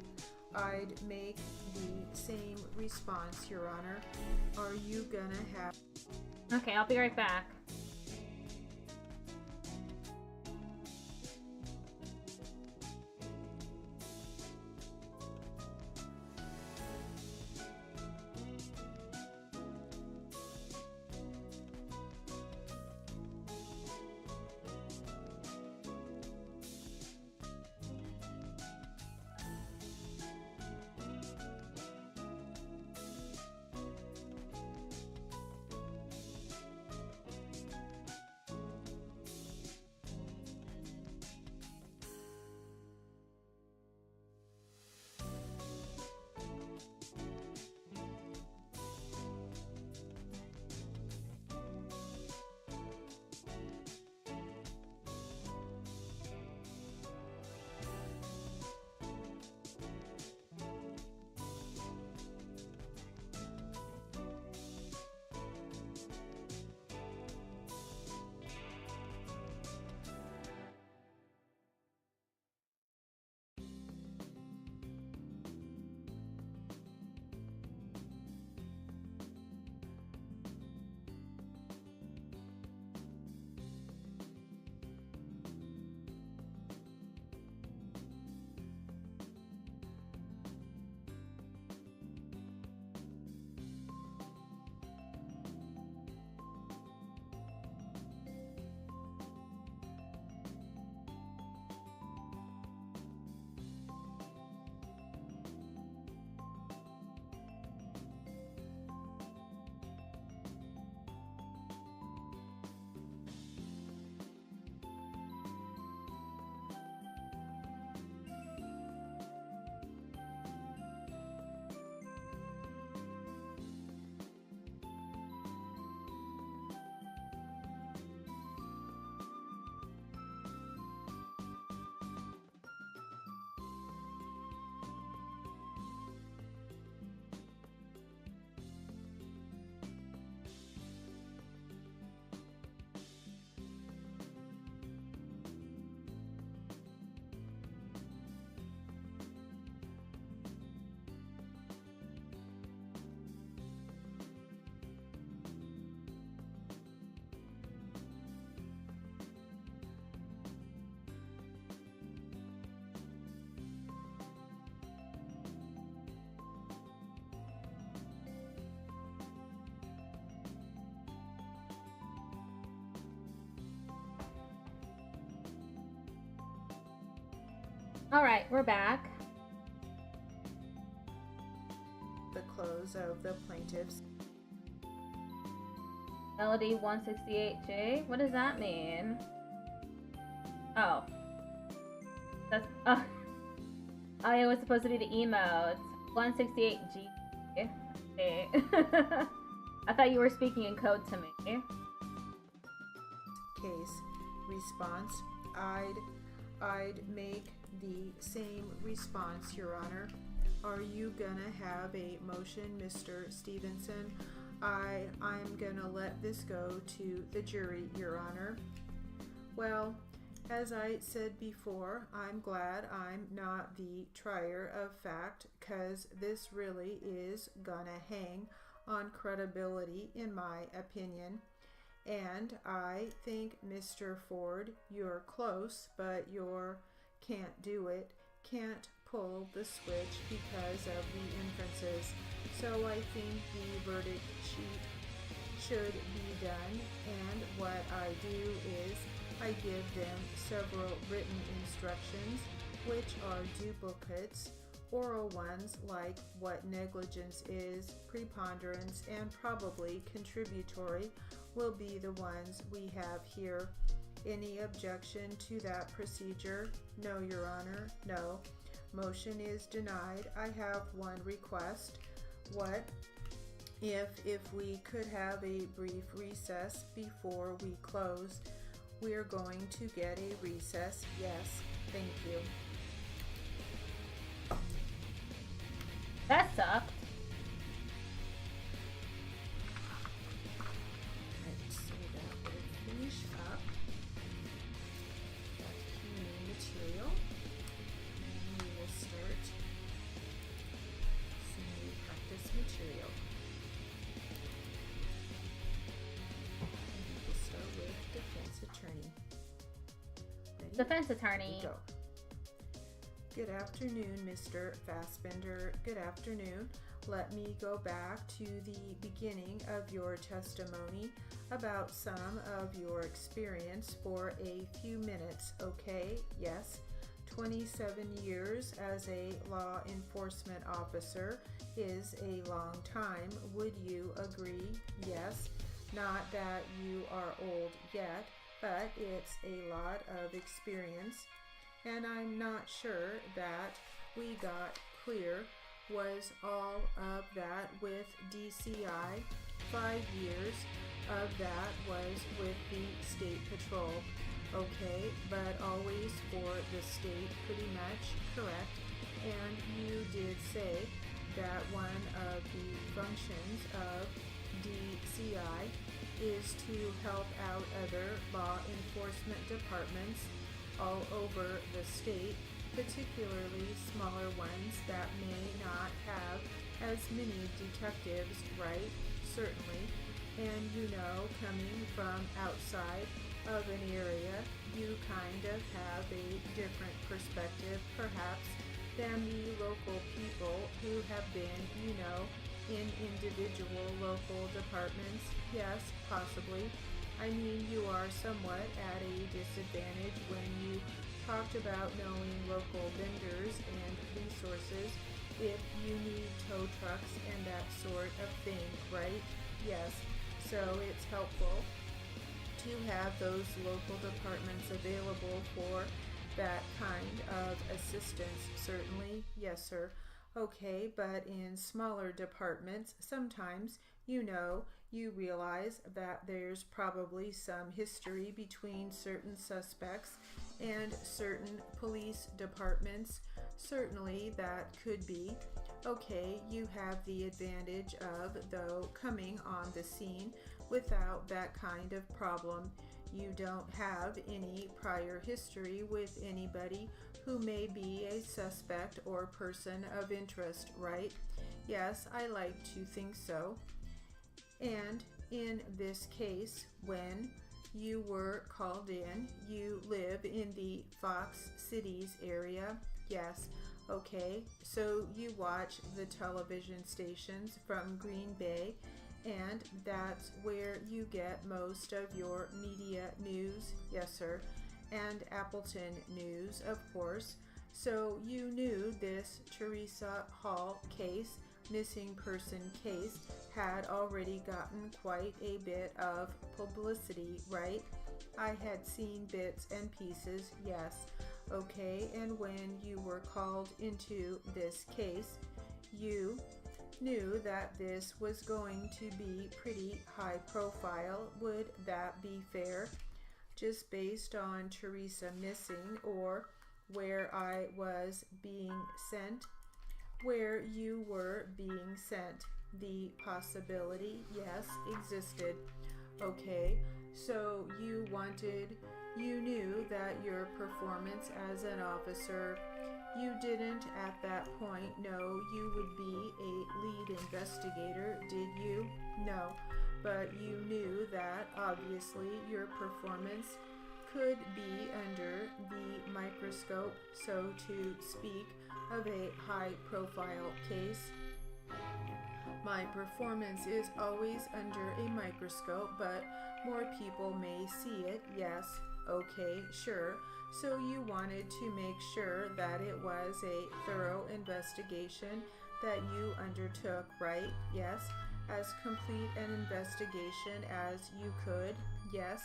make the same response, Your Honor. Are you gonna have... Okay, I'll be right back. Alright, we're back. The close of the plaintiff's... Melody 168J? What does that mean? Oh. That's... Oh, it was supposed to be the emotes. 168G. Okay. I thought you were speaking in code to me. Case. Response: I'd make the same response, Your Honor. Are you gonna have a motion, Mr. Stevenson? I'm gonna let this go to the jury, Your Honor. Well, as I said before, I'm glad I'm not the trier of fact, 'cause this really is gonna hang on credibility, in my opinion. And I think, Mr. Ford, you're close, but you're can't do it, can't pull the switch because of the inferences. So I think the verdict sheet should be done, and what I do is I give them several written instructions, which are duplicates. Oral ones like what negligence is, preponderance, and probably contributory will be the ones we have here. Any objection to that procedure? No, Your Honor. No. Motion is denied. I have one request. What if we could have a brief recess before we close? We're going to get a recess. Yes, thank you. That sucked. defense attorney. Go. Good afternoon, Mr. Fassbender. Good afternoon. Let me go back to the beginning of your testimony about some of your experience for a few minutes, okay? Yes. 27 years as a law enforcement officer is a long time. Would you agree? Yes. Not that you are old yet, but it's a lot of experience. And I'm not sure that we got clear. Was all of that with DCI? 5 years of that was with the State Patrol. Okay, but always for the state, pretty much correct. And you did say that one of the functions of DCI is to help out other law enforcement departments all over the state, particularly smaller ones that may not have as many detectives, right? Certainly. And you know, coming from outside of an area, you kind of have a different perspective, perhaps, than the local people who have been, you know, in individual local departments. Yes, possibly. I mean, you are somewhat at a disadvantage when you talked about knowing local vendors and resources if you need tow trucks and that sort of thing, right? Yes, so it's helpful to have those local departments available for that kind of assistance, certainly. Yes, sir. Okay, but in smaller departments, sometimes, you know, you realize that there's probably some history between certain suspects and certain police departments. Certainly that could be. Okay, you have the advantage of, though, coming on the scene without that kind of problem. You don't have any prior history with anybody who may be a suspect or person of interest, right? Yes, I like to think so. And in this case, when you were called in, you live in the Fox Cities area. Yes, okay, so you watch the television stations from Green Bay, and that's where you get most of your media news. Yes, sir. And Appleton News, of course. So you knew this Teresa Hall case, missing person case, had already gotten quite a bit of publicity, right? I had seen bits and pieces, yes. Okay, and when you were called into this case, you knew that this was going to be pretty high profile. Would that be fair? Just based on Teresa missing, or where I was being sent? Where you were being sent. The possibility, yes, existed. Okay, so you knew that your performance as an officer, you didn't at that point know you would be a lead investigator, did you? No, but you knew that obviously your performance could be under the microscope, so to speak, of a high-profile case. My performance is always under a microscope, but more people may see it, yes. Okay, sure. So you wanted to make sure that it was a thorough investigation that you undertook, right? Yes. As complete an investigation as you could, yes.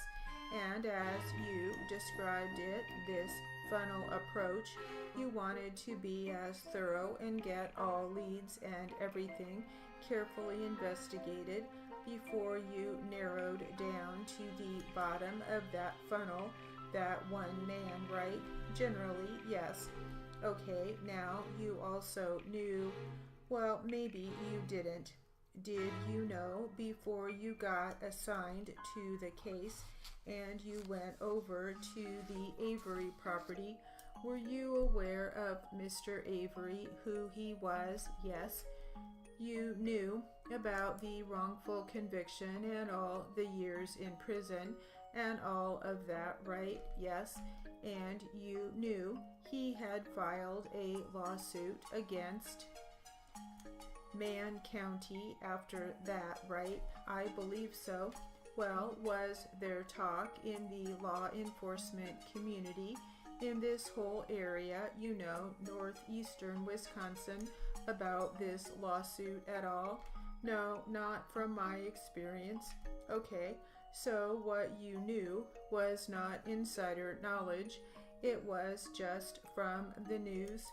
And as you described it, this funnel approach, you wanted to be as thorough and get all leads and everything carefully investigated before you narrowed down to the bottom of that funnel, that one man, right? Generally, yes. Okay, now you also knew, well, maybe you didn't. Did you know before you got assigned to the case and you went over to the Avery property, were you aware of Mr. Avery, who he was? Yes. You knew about the wrongful conviction and all the years in prison and all of that, right? Yes. And you knew he had filed a lawsuit against Man County after that, right? I believe so. Well, was there talk in the law enforcement community in this whole area, you know, northeastern Wisconsin, about this lawsuit at all? No, not from my experience. Okay, so what you knew was not insider knowledge, it was just from the news.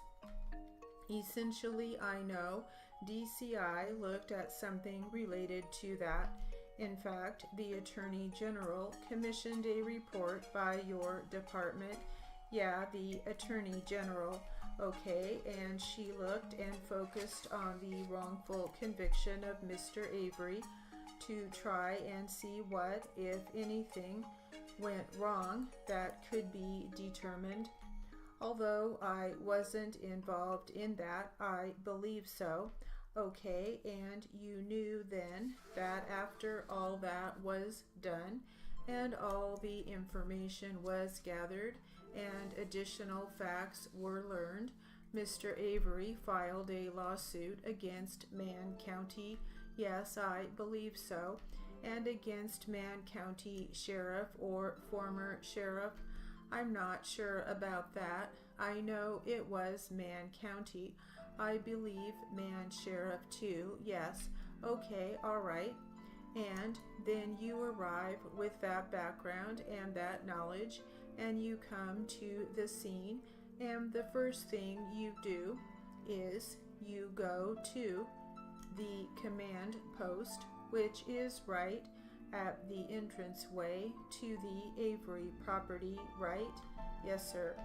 Essentially, I know DCI looked at something related to that. In fact, the Attorney General commissioned a report by your department. Yeah, the Attorney General. Okay, and she looked and focused on the wrongful conviction of Mr. Avery to try and see what, if anything, went wrong that could be determined. Although I wasn't involved in that, I believe so. Okay, and you knew then that after all that was done and all the information was gathered and additional facts were learned, Mr. Avery filed a lawsuit against Man County. Yes, I believe so. And against Man County Sheriff or former sheriff. I'm not sure about that. I know it was Man County. I believe Man Sheriff too. Yes. Okay, all right. And then you arrive with that background and that knowledge, and you come to the scene, and the first thing you do is you go to the command post, which is right at the entranceway to the Avery property, right? Yes, sir.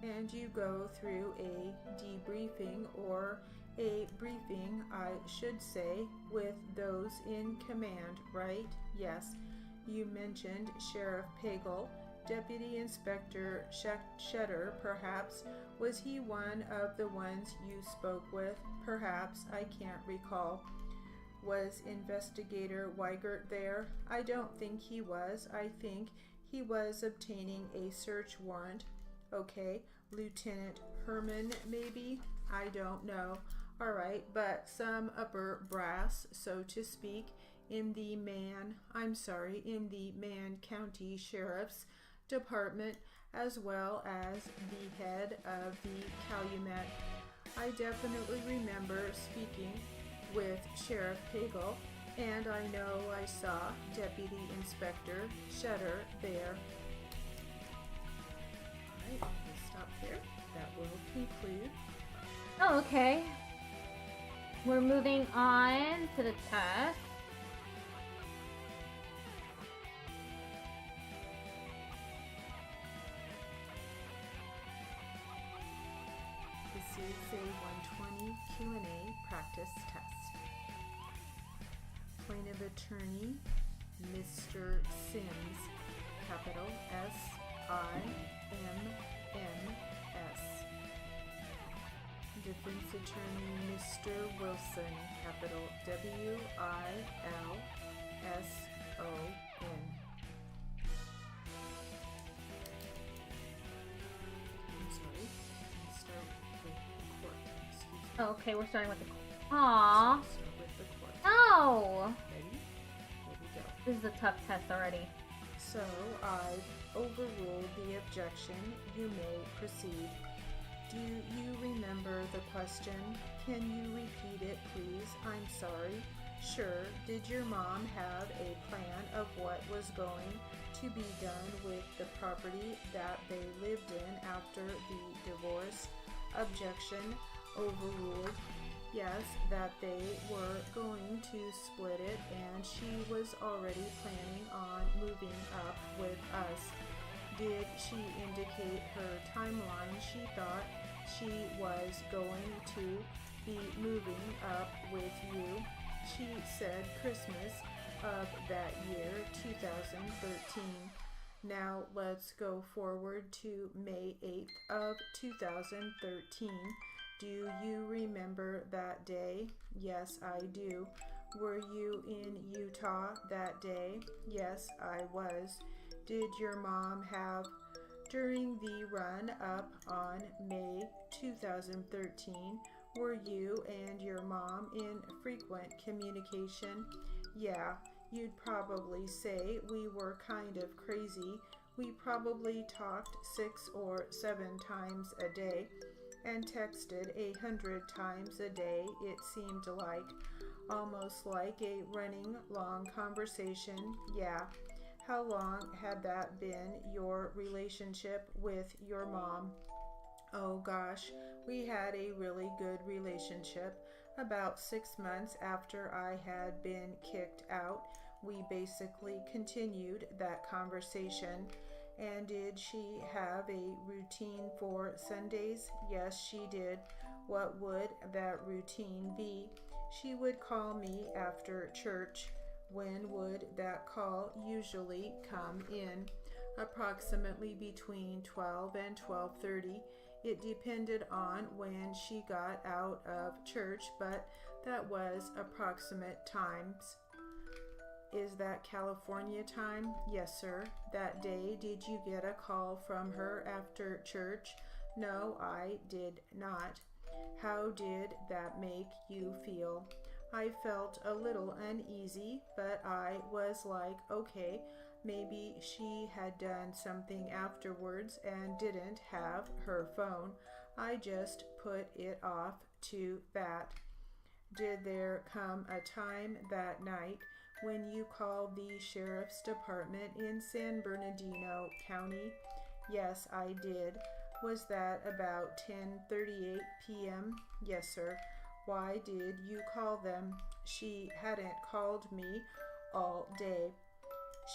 And you go through a debriefing or a briefing, I should say, with those in command, right? Yes. You mentioned Sheriff Pagel, Deputy Inspector Shetter, perhaps. Was he one of the ones you spoke with? Perhaps. I can't recall. Was Investigator Weigert there? I don't think he was. I think he was obtaining a search warrant. Okay, Lieutenant Herman, maybe? I don't know. All right, but some upper brass, so to speak, in the Man County Sheriff's Department, as well as the head of the Calumet. I definitely remember speaking with Sheriff Pagel, and I know I saw Deputy Inspector Shetter there. Alright, we'll stop there. That will conclude. Oh, okay. We're moving on to the test. This is a 120 Q&A practice test. Plaintiff attorney, Mr. Sims, capital S-I-M-M-S. Defense attorney, Mr. Wilson, capital W-I-L-S-O-N. I'm sorry. Let's start with the court. Excuse me. Oh, okay, we're starting with the. Aww. Let's start with the court. No. Ready? Here we go. This is a tough test already. So I've overruled the objection. You may proceed. Do you remember the question? Can you repeat it, please? I'm sorry. Sure. Did your mom have a plan of what was going to be done with the property that they lived in after the divorce? Objection overruled. Yes, that they were going to split it, and she was already planning on moving up with us. Did she indicate her timeline? She thought she was going to be moving up with you. She said Christmas of that year, 2013. Now let's go forward to May 8th of 2013. Do you remember that day? Yes, I do. Were you in Utah that day? Yes, I was. did your mom have during the run up on May 2013? Were you and your mom in frequent communication? Yeah, you'd probably say we were kind of crazy. We probably talked 6 or 7 times a day and texted 100 times a day, it seemed like. Almost like a running long conversation. Yeah. How long had that been, your relationship with your mom? Oh gosh, we had a really good relationship. About 6 months after I had been kicked out, we basically continued that conversation. And did she have a routine for Sundays? Yes, she did. What would that routine be? She would call me after church. When would that call usually come in? Approximately between 12 and 12:30. It depended on when she got out of church, but that was approximate times. Is that California time? Yes, sir. That day, did you get a call from her after church? No, I did not. How did that make you feel? I felt a little uneasy, but I was like, okay, maybe she had done something afterwards and didn't have her phone. I just put it off to that. Did there come a time that night when you called the sheriff's department in San Bernardino County? Yes, I did. Was that about 10:38 p.m.? Yes, sir. Why did you call them? She hadn't called me all day.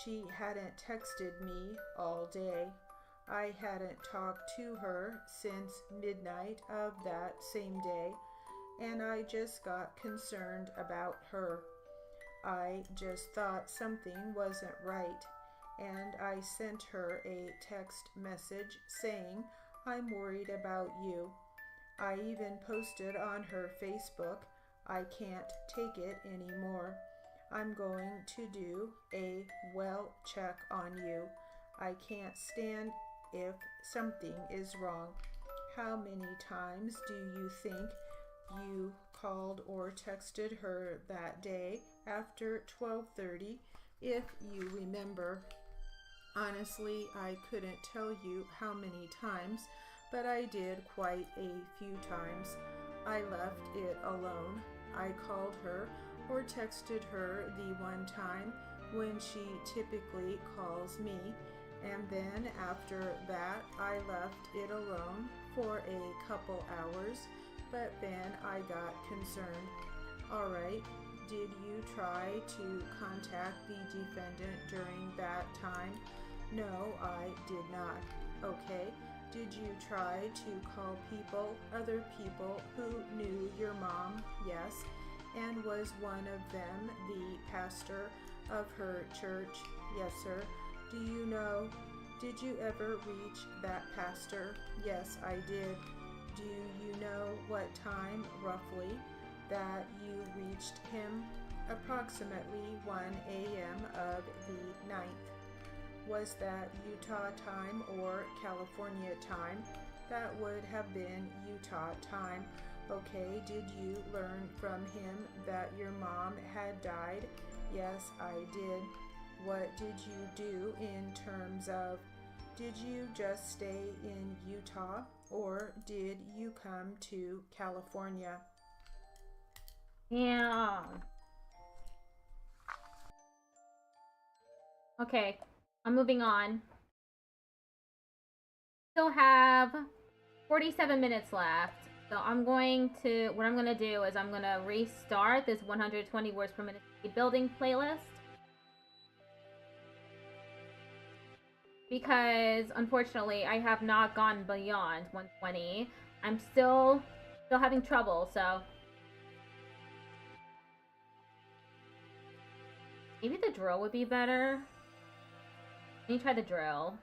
She hadn't texted me all day. I hadn't talked to her since midnight of that same day, and I just got concerned about her. I just thought something wasn't right, and I sent her a text message saying, I'm worried about you. I even posted on her Facebook, I can't take it anymore. I'm going to do a well check on you. I can't stand if something is wrong. How many times do you think you called or texted her that day after 12:30, if you remember? Honestly, I couldn't tell you how many times, but I did quite a few times. I left it alone. I called her or texted her the one time when she typically calls me, and then after that I left it alone for a couple hours, but then I got concerned. All right, did you try to contact the defendant during that time? No, I did not. Okay. Did you try to call people, other people who knew your mom? Yes. And was one of them the pastor of her church? Yes, sir. Do you know, did you ever reach that pastor? Yes, I did. Do you know what time, roughly, that you reached him? Approximately 1 a.m. of the 9th. Was that Utah time or California time? That would have been Utah time. Okay, did you learn from him that your mom had died? Yes, I did. What did you do in terms of, did you just stay in Utah or did you come to California? Yeah. Okay, I'm moving on. Still have 47 minutes left. So what I'm gonna do is I'm gonna restart this 120 words per minute building playlist. Because unfortunately I have not gone beyond 120. I'm still having trouble, so maybe the drill would be better. Let me try the drill.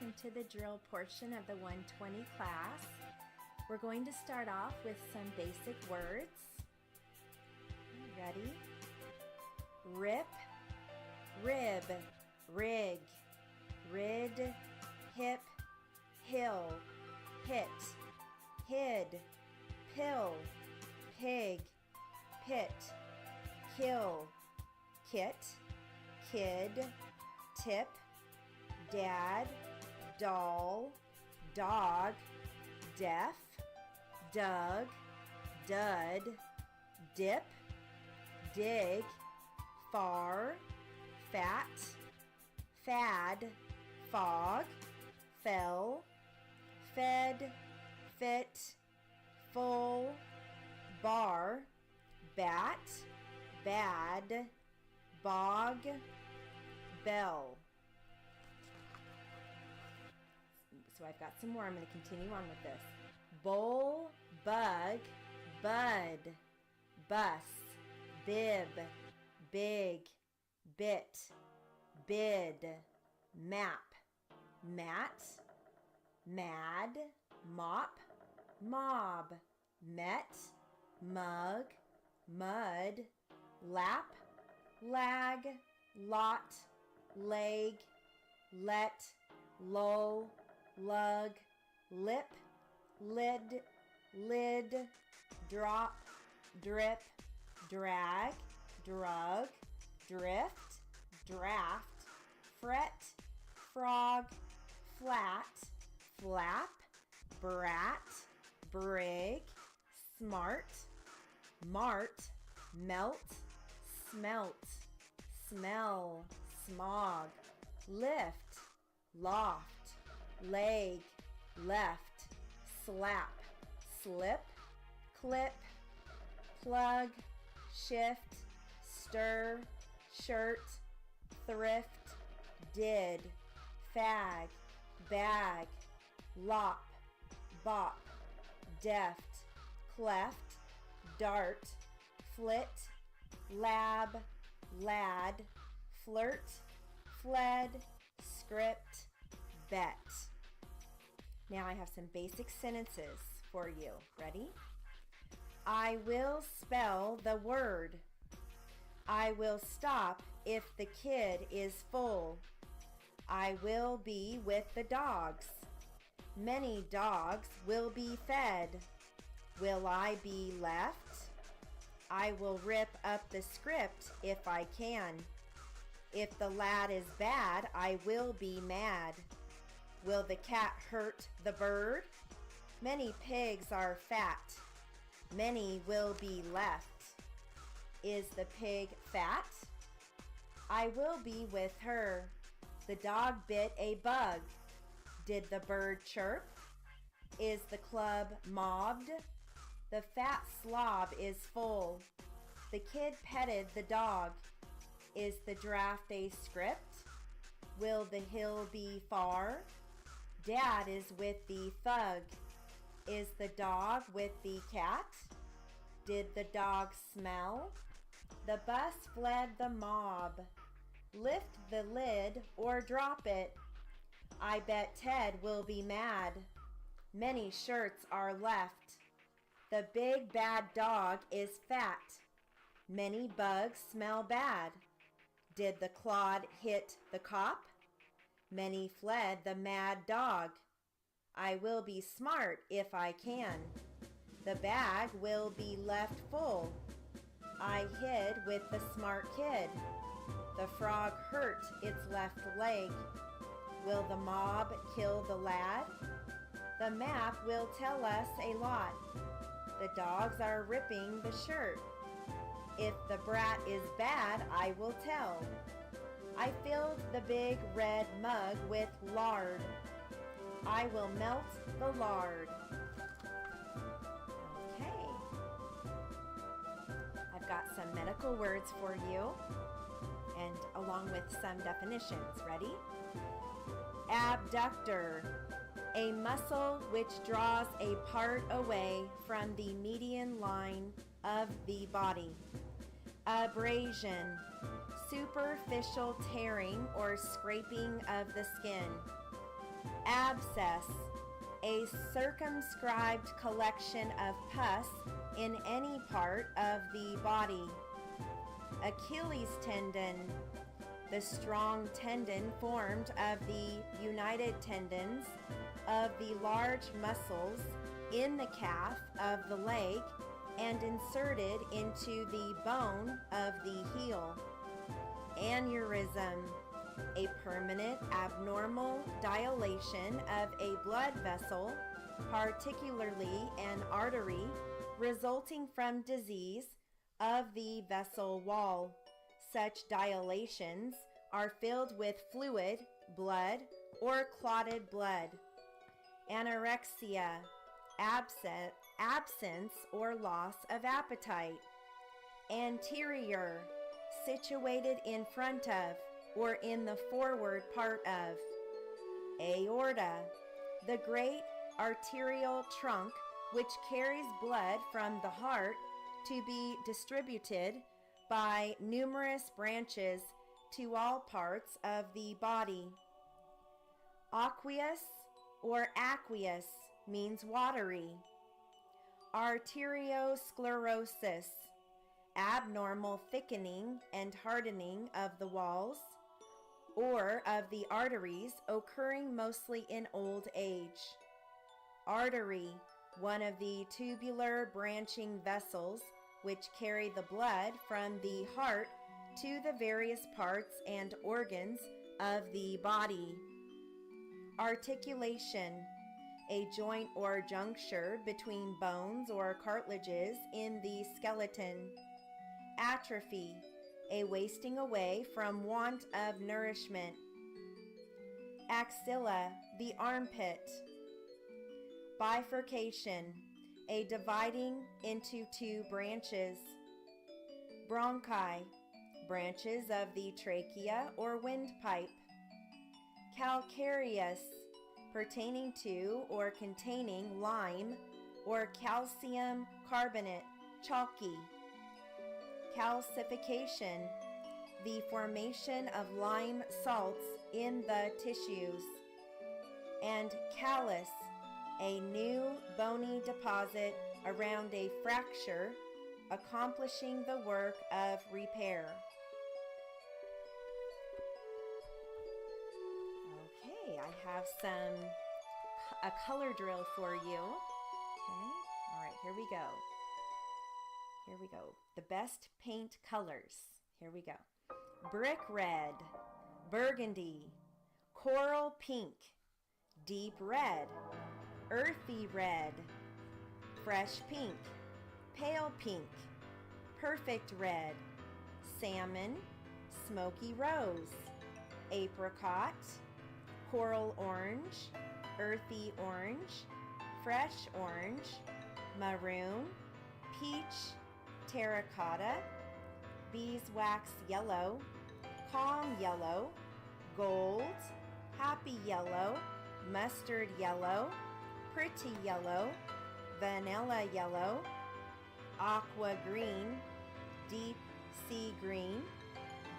welcome to the drill portion of the 120 class. We're going to start off with some basic words. Ready? Rip, rib, rig, rid, hip, hill, hit, hid, pill, pig, pit, kill, kit, kid, tip, dad, doll, dog, deaf, dug, dud, dip, dig, far, fat, fad, fog, fell, fed, fit, full, bar, bat, bad, bog, bell. So I've got some more. I'm going to continue on with this. Bowl, bug, bud, bus, bib, big, bit, bid, map, mat, mad, mop, mob, met, mug, mud, lap, lag, lot, leg, let, low, lug, lip, lid, lid, drop, drip, drag, drug, drift, draft, fret, frog, flat, flap, brat, brig, smart, mart, melt, smelt, smell, smog, lift, loft, leg, left, slap, slip, clip, plug, shift, stir, shirt, thrift, did, fag, bag, lop, bop, deft, cleft, dart, flit, lab, lad, flirt, fled, script, bet. Now I have some basic sentences for you. Ready? I will spell the word. I will stop if the kid is full. I will be with the dogs. Many dogs will be fed. Will I be left? I will rip up the script if I can. If the lad is bad, I will be mad. Will the cat hurt the bird? Many pigs are fat. Many will be left. Is the pig fat? I will be with her. The dog bit a bug. Did the bird chirp? Is the club mobbed? The fat slob is full. The kid petted the dog. Is the draft a script? Will the hill be far? Dad is with the thug. Is the dog with the cat? Did the dog smell? The bus fled the mob. Lift the lid or drop it. I bet Ted will be mad. Many shirts are left. The big bad dog is fat. Many bugs smell bad. Did the clod hit the cop? Many fled the mad dog. I will be smart if I can. The bag will be left full. I hid with the smart kid. The frog hurt its left leg. Will the mob kill the lad? The map will tell us a lot. The dogs are ripping the shirt. If the brat is bad, I will tell. I filled the big red mug with lard. I will melt the lard. Okay. I've got some medical words for you, and along with some definitions. Ready? Abductor, a muscle which draws a part away from the median line of the body. Abrasion, superficial tearing or scraping of the skin. Abscess, a circumscribed collection of pus in any part of the body. Achilles tendon, the strong tendon formed of the united tendons of the large muscles in the calf of the leg and inserted into the bone of the heel. Aneurysm, a permanent abnormal dilation of a blood vessel, particularly an artery, resulting from disease of the vessel wall. Such dilations are filled with fluid, blood, or clotted blood. Anorexia, absence or loss of appetite. Anterior, situated in front of or in the forward part of. Aorta, the great arterial trunk which carries blood from the heart to be distributed by numerous branches to all parts of the body. Aqueous or aqueous means watery. Arteriosclerosis, abnormal thickening and hardening of the walls or of the arteries occurring mostly in old age. Artery, one of the tubular branching vessels which carry the blood from the heart to the various parts and organs of the body. Articulation, a joint or juncture between bones or cartilages in the skeleton. Atrophy, a wasting away from want of nourishment. Axilla, the armpit. Bifurcation, a dividing into two branches. Bronchi, branches of the trachea or windpipe. Calcareous, pertaining to or containing lime or calcium carbonate, chalky. Calcification, the formation of lime salts in the tissues. And callus, a new bony deposit around a fracture, accomplishing the work of repair. Okay, I have a color drill for you. Okay, all right, here we go. Here we go. The best paint colors. Here we go. Brick red, burgundy, coral pink, deep red, earthy red, fresh pink, pale pink, perfect red, salmon, smoky rose, apricot, coral orange, earthy orange, fresh orange, maroon, peach, terracotta, beeswax yellow, calm yellow, gold, happy yellow, mustard yellow, pretty yellow, vanilla yellow, aqua green, deep sea green,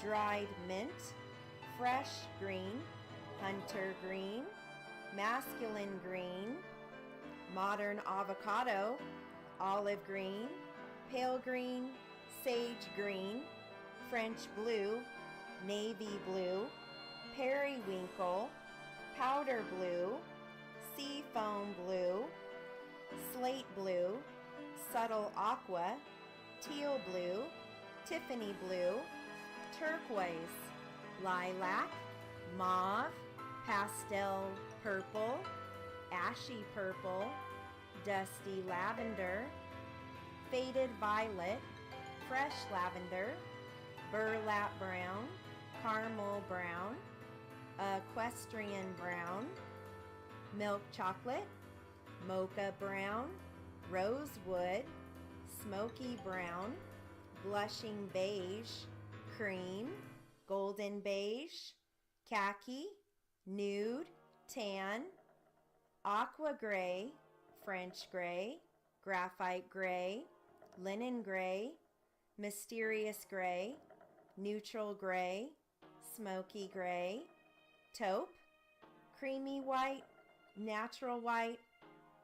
dried mint, fresh green, hunter green, masculine green, modern avocado, olive green, pale green, sage green, French blue, navy blue, periwinkle, powder blue, sea foam blue, slate blue, subtle aqua, teal blue, Tiffany blue, turquoise, lilac, mauve, pastel purple, ashy purple, dusty lavender, faded violet, fresh lavender, burlap brown, caramel brown, equestrian brown, milk chocolate, mocha brown, rosewood, smoky brown, blushing beige, cream, golden beige, khaki, nude, tan, aqua gray, French gray, graphite gray, linen gray, mysterious gray, neutral gray, smoky gray, taupe, creamy white, natural white,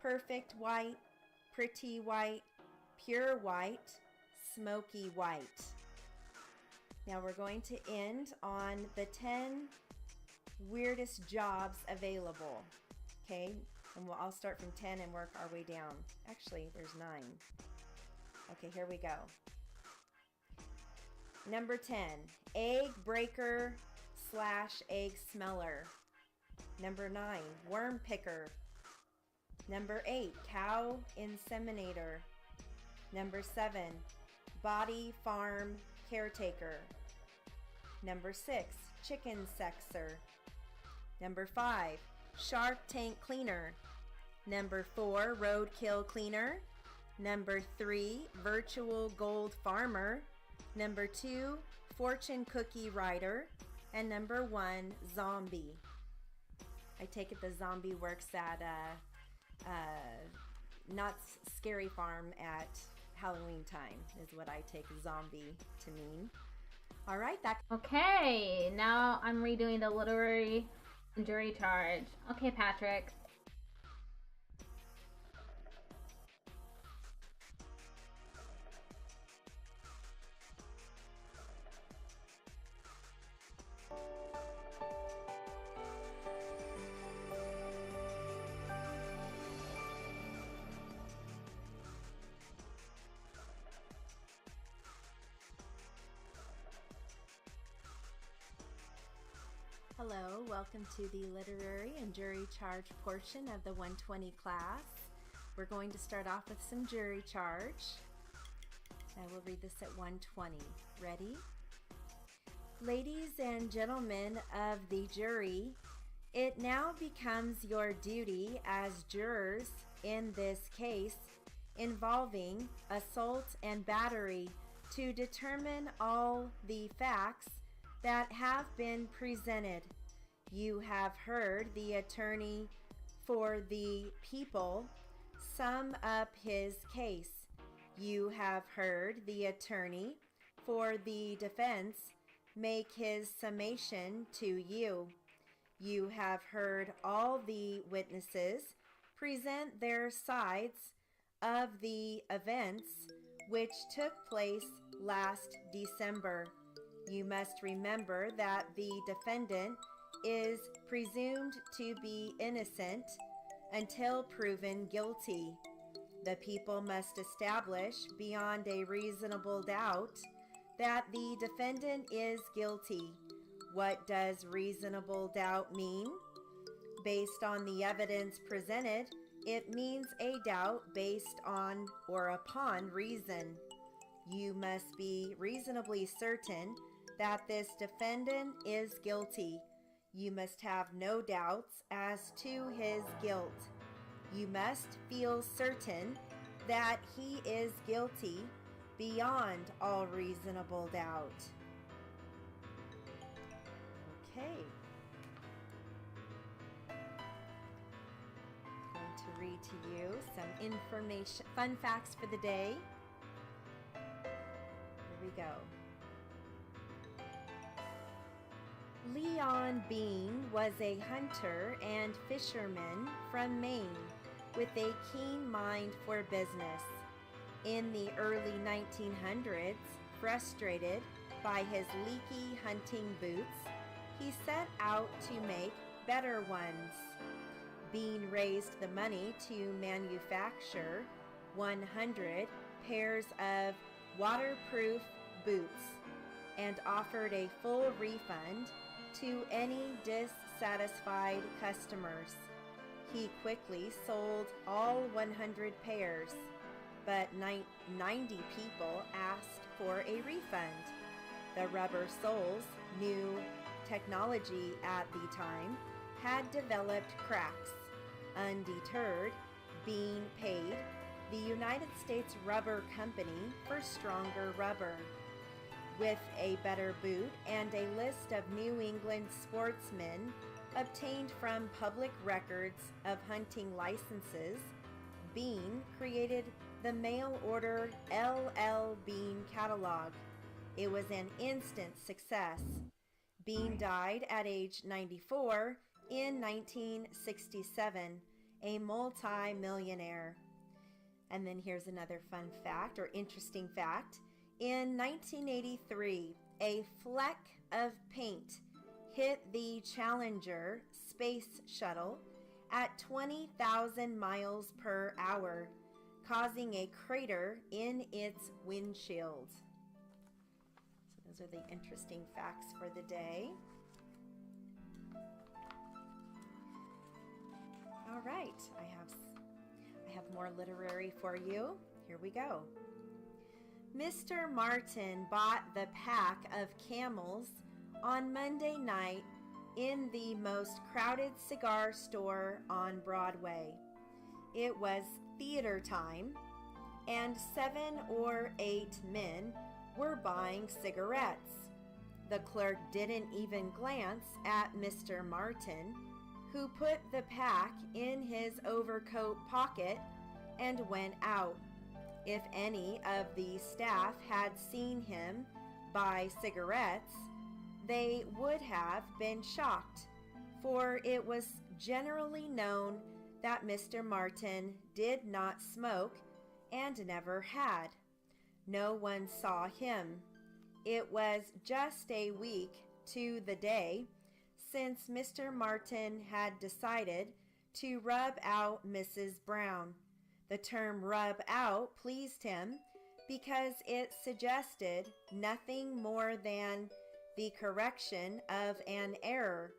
perfect white, pretty white, pure white, smoky white. Now we're going to end on the 10 weirdest jobs available. Okay, and I'll start from 10 and work our way down. Actually, there's 9. Okay, here we go. Number 10, egg breaker / egg smeller. Number 9, worm picker. Number 8, cow inseminator. Number 7, body farm caretaker. Number 6, chicken sexer. Number 5, Shark Tank cleaner. Number 4, roadkill cleaner. Number 3, virtual gold farmer. Number 2, fortune cookie writer. And number 1, zombie. I take it the zombie works at not scary farm at Halloween time is what I take zombie to mean. All right, that. Okay, now I'm redoing the literary and jury charge. Okay, Patrick. Hello, welcome to the literary and jury charge portion of the 120 class. We're going to start off with some jury charge. I will read this at 120. Ready? Ladies and gentlemen of the jury, it now becomes your duty as jurors in this case involving assault and battery to determine all the facts that have been presented. You have heard the attorney for the people sum up his case. You have heard the attorney for the defense make his summation to you. You have heard all the witnesses present their sides of the events which took place last December. You must remember that the defendant is presumed to be innocent until proven guilty. The people must establish beyond a reasonable doubt that the defendant is guilty. What does reasonable doubt mean? Based on the evidence presented, it means a doubt based on or upon reason. You must be reasonably certain that this defendant is guilty. You must have no doubts as to his guilt. You must feel certain that he is guilty beyond all reasonable doubt. Okay. I'm going to read to you some information, fun facts for the day. Here we go. Leon Bean was a hunter and fisherman from Maine with a keen mind for business. In the early 1900s, frustrated by his leaky hunting boots, he set out to make better ones. Bean raised the money to manufacture 100 pairs of waterproof boots and offered a full refund to any dissatisfied customers. He quickly sold all 100 pairs, but 90 people asked for a refund. The rubber soles, new technology at the time, had developed cracks. Undeterred, Bean paid the United States Rubber Company for stronger rubber. With a better boot and a list of New England sportsmen obtained from public records of hunting licenses, Bean created the mail order LL Bean catalog. It was an instant success. Bean died at age 94 in 1967, a multi-millionaire. And then here's another fun fact or interesting fact. In 1983, a fleck of paint hit the Challenger space shuttle at 20,000 miles per hour, causing a crater in its windshield. So those are the interesting facts for the day. All right, I have more literary for you. Here we go. Mr. Martin bought the pack of camels on Monday night in the most crowded cigar store on Broadway. It was theater time, and 7 or 8 men were buying cigarettes. The clerk didn't even glance at Mr. Martin, who put the pack in his overcoat pocket and went out. If any of the staff had seen him buy cigarettes, they would have been shocked, for it was generally known that Mr. Martin did not smoke and never had. No one saw him. It was just a week to the day since Mr. Martin had decided to rub out Mrs. Brown. The term rub out pleased him because it suggested nothing more than the correction of an error.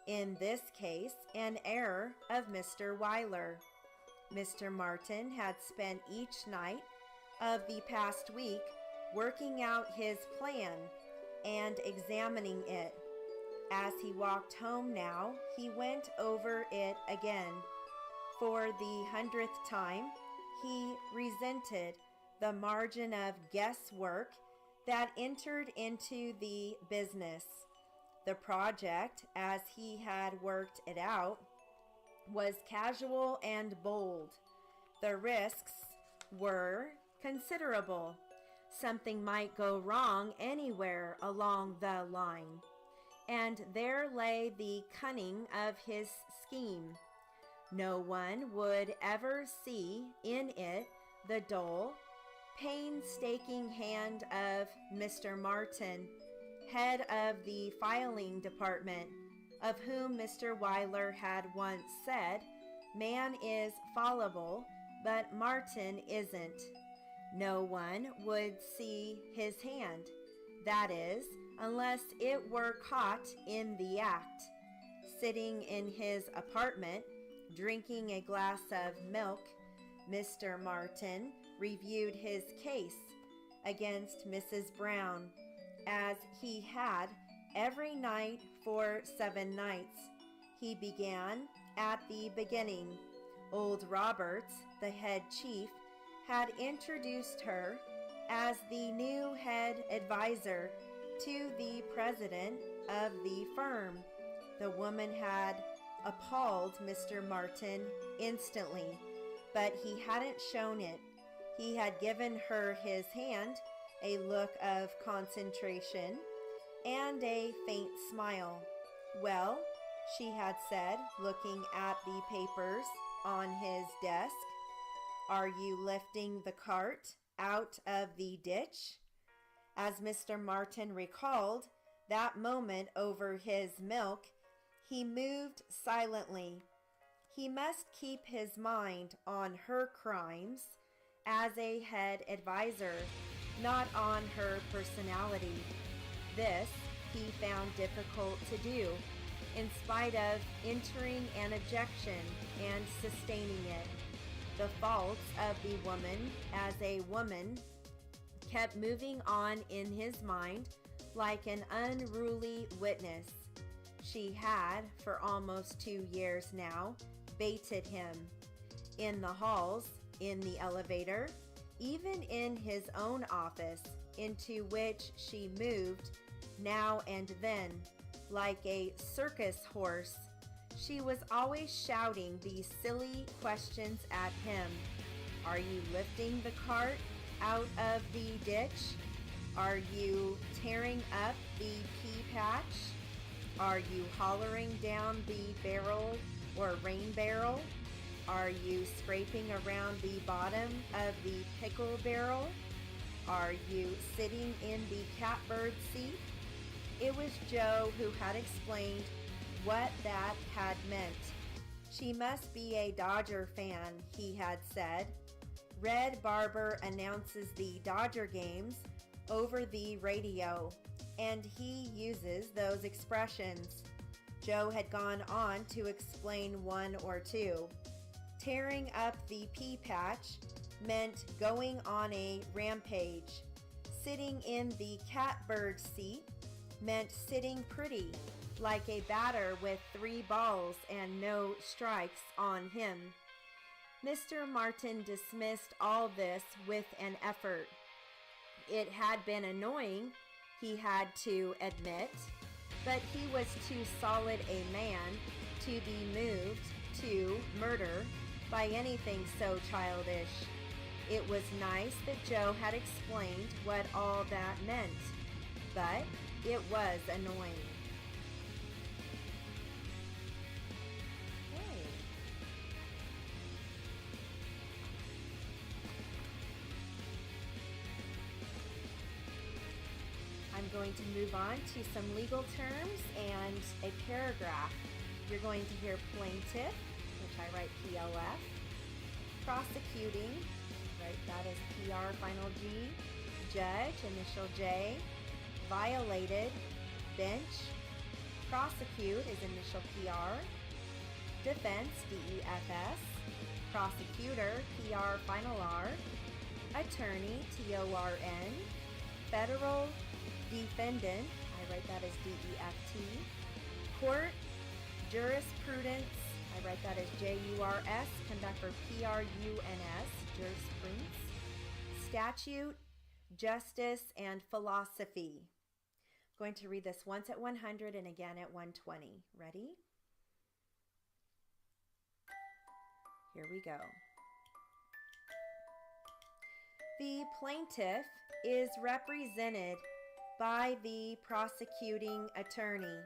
In this case, an error of Mr. Weiler. Mr. Martin had spent each night of the past week working out his plan and examining it. As he walked home now, he went over it again. For the 100th time, he resented the margin of guesswork that entered into the business. The project, as he had worked it out, was casual and bold. The risks were considerable. Something might go wrong anywhere along the line. And there lay the cunning of his scheme. No one would ever see in it the dull, painstaking hand of Mr. Martin, head of the filing department, of whom Mr. Weiler had once said, "Man is fallible, but Martin isn't." No one would see his hand, that is, unless it were caught in the act. Sitting in his apartment, drinking a glass of milk, Mr. Martin reviewed his case against Mrs. Brown, as he had every night for 7 nights. He began at the beginning. Old Roberts, the head chief, had introduced her as the new head advisor to the president of the firm. The woman had appalled Mr. Martin instantly, but he hadn't shown it. He had given her his hand, a look of concentration, and a faint smile. "Well," she had said, looking at the papers on his desk, "are you lifting the cart out of the ditch?" As Mr. Martin recalled that moment over his milk, he moved silently. He must keep his mind on her crimes as a head advisor, not on her personality. This he found difficult to do, in spite of entering an objection and sustaining it. The faults of the woman as a woman kept moving on in his mind like an unruly witness. She had, for almost 2 years now, baited him. In the halls, in the elevator, even in his own office, into which she moved now and then, like a circus horse, she was always shouting these silly questions at him. "Are you lifting the cart out of the ditch? Are you tearing up the pea patch? Are you hollering down the barrel or rain barrel? Are you scraping around the bottom of the pickle barrel? Are you sitting in the catbird seat? It was Joe who had explained what that had meant. She must be a Dodger fan, he had said. Red Barber announces the Dodger games over the radio, and he uses those expressions. Joe had gone on to explain one or two. Tearing up the pea patch meant going on a rampage. Sitting in the catbird seat meant sitting pretty, like a batter with 3 balls and no strikes on him. Mr. Martin dismissed all this with an effort. It had been annoying, he had to admit, but he was too solid a man to be moved to murder by anything so childish. It was nice that Joe had explained what all that meant, but it was annoying. I'm going to move on to some legal terms and a paragraph. You're going to hear plaintiff, which I write PLF, prosecuting, right, that is PR final G, judge, initial J, violated, bench, prosecute is initial PR, defense, DEFS, prosecutor, PR final R, attorney, TORN, federal, defendant, I write that as DEFT, court, jurisprudence, I write that as JURS, conduct for PRUNS, jurisprudence, statute, justice, and philosophy. I'm going to read this once at 100 and again at 120. Ready? Here we go. The plaintiff is represented by the prosecuting attorney.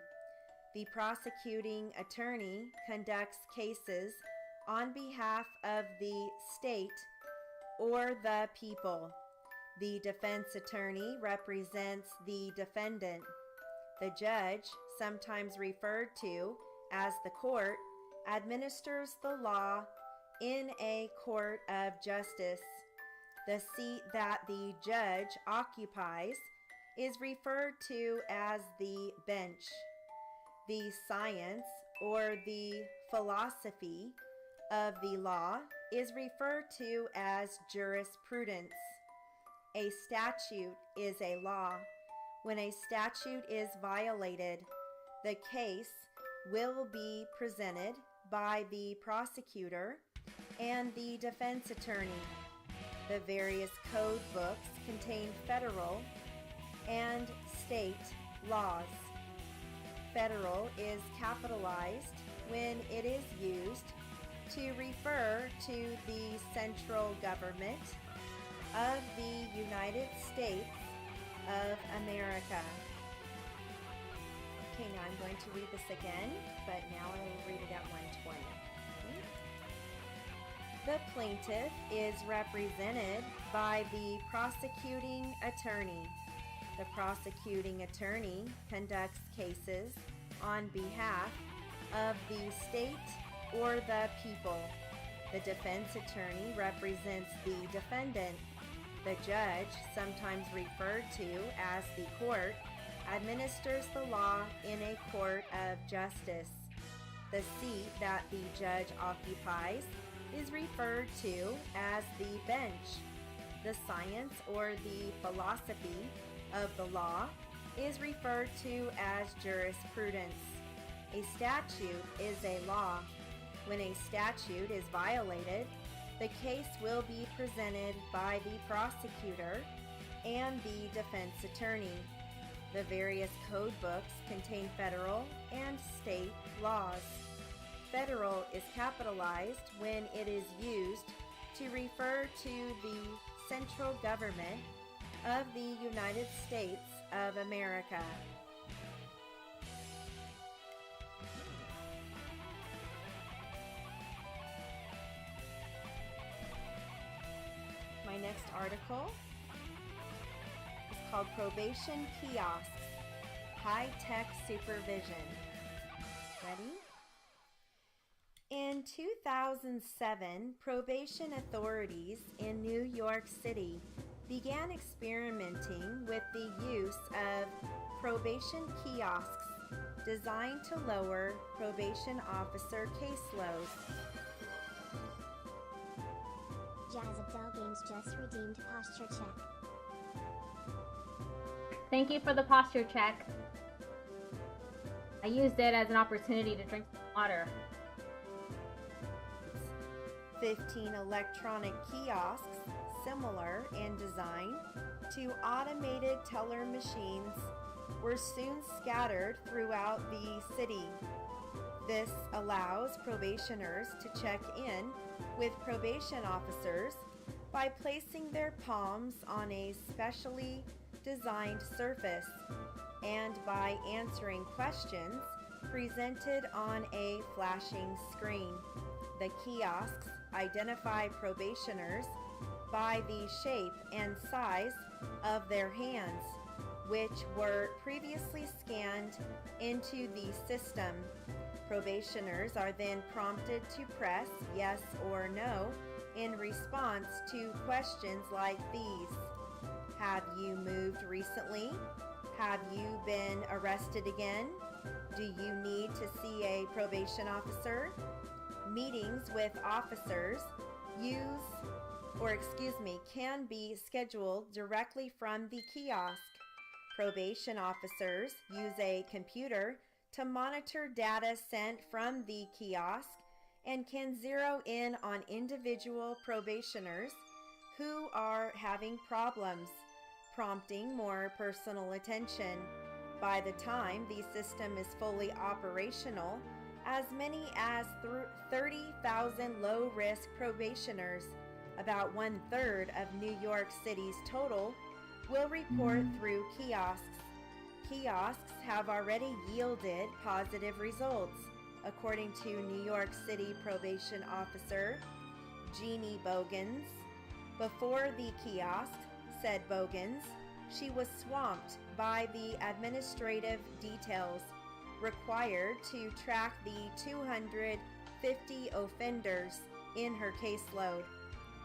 The prosecuting attorney conducts cases on behalf of the state or the people. The defense attorney represents the defendant. The judge, sometimes referred to as the court, administers the law in a court of justice. The seat that the judge occupies is referred to as the bench. The science or the philosophy of the law is referred to as jurisprudence. A statute is a law. When a statute is violated, the case will be presented by the prosecutor and the defense attorney. The various code books contain federal and state laws. Federal is capitalized when it is used to refer to the central government of the United States of America. Okay, now I'm going to read this again, but now I will read it at 120. The plaintiff is represented by the prosecuting attorney. The prosecuting attorney conducts cases on behalf of the state or the people. The defense attorney represents the defendant. The judge, sometimes referred to as the court, administers the law in a court of justice. The seat that the judge occupies is referred to as the bench. The science or the philosophy of the law is referred to as jurisprudence. A statute is a law. When a statute is violated, the case will be presented by the prosecutor and the defense attorney. The various code books contain federal and state laws. Federal is capitalized when it is used to refer to the central government of the United States of America. article is called Probation Kiosks, High-Tech Supervision. Ready? In 2007, probation authorities in New York City began experimenting with the use of probation kiosks designed to lower probation officer caseload. Jazz Abdel Games just redeemed posture check. Thank you for the posture check. I used it as an opportunity to drink some water. 15 electronic kiosks, similar in design to automated teller machines, were soon scattered throughout the city. This allows probationers to check in with probation officers by placing their palms on a specially designed surface and by answering questions presented on a flashing screen. The kiosks identify probationers by the shape and size of their hands, which were previously scanned into the system. Probationers are then prompted to press yes or no in response to questions like these. Have you moved recently? Have you been arrested again? Do you need to see a probation officer? Meetings with officers can be scheduled directly from the kiosk. Probation officers use a computer to monitor data sent from the kiosk and can zero in on individual probationers who are having problems, prompting more personal attention. By the time the system is fully operational, as many as 30,000 low-risk probationers, about 1/3 of New York City's total, will report through kiosks. Kiosks have already yielded positive results, according to New York City probation officer Jeannie Bogans. Before the kiosk, said Bogans, she was swamped by the administrative details required to track the 250 offenders in her caseload.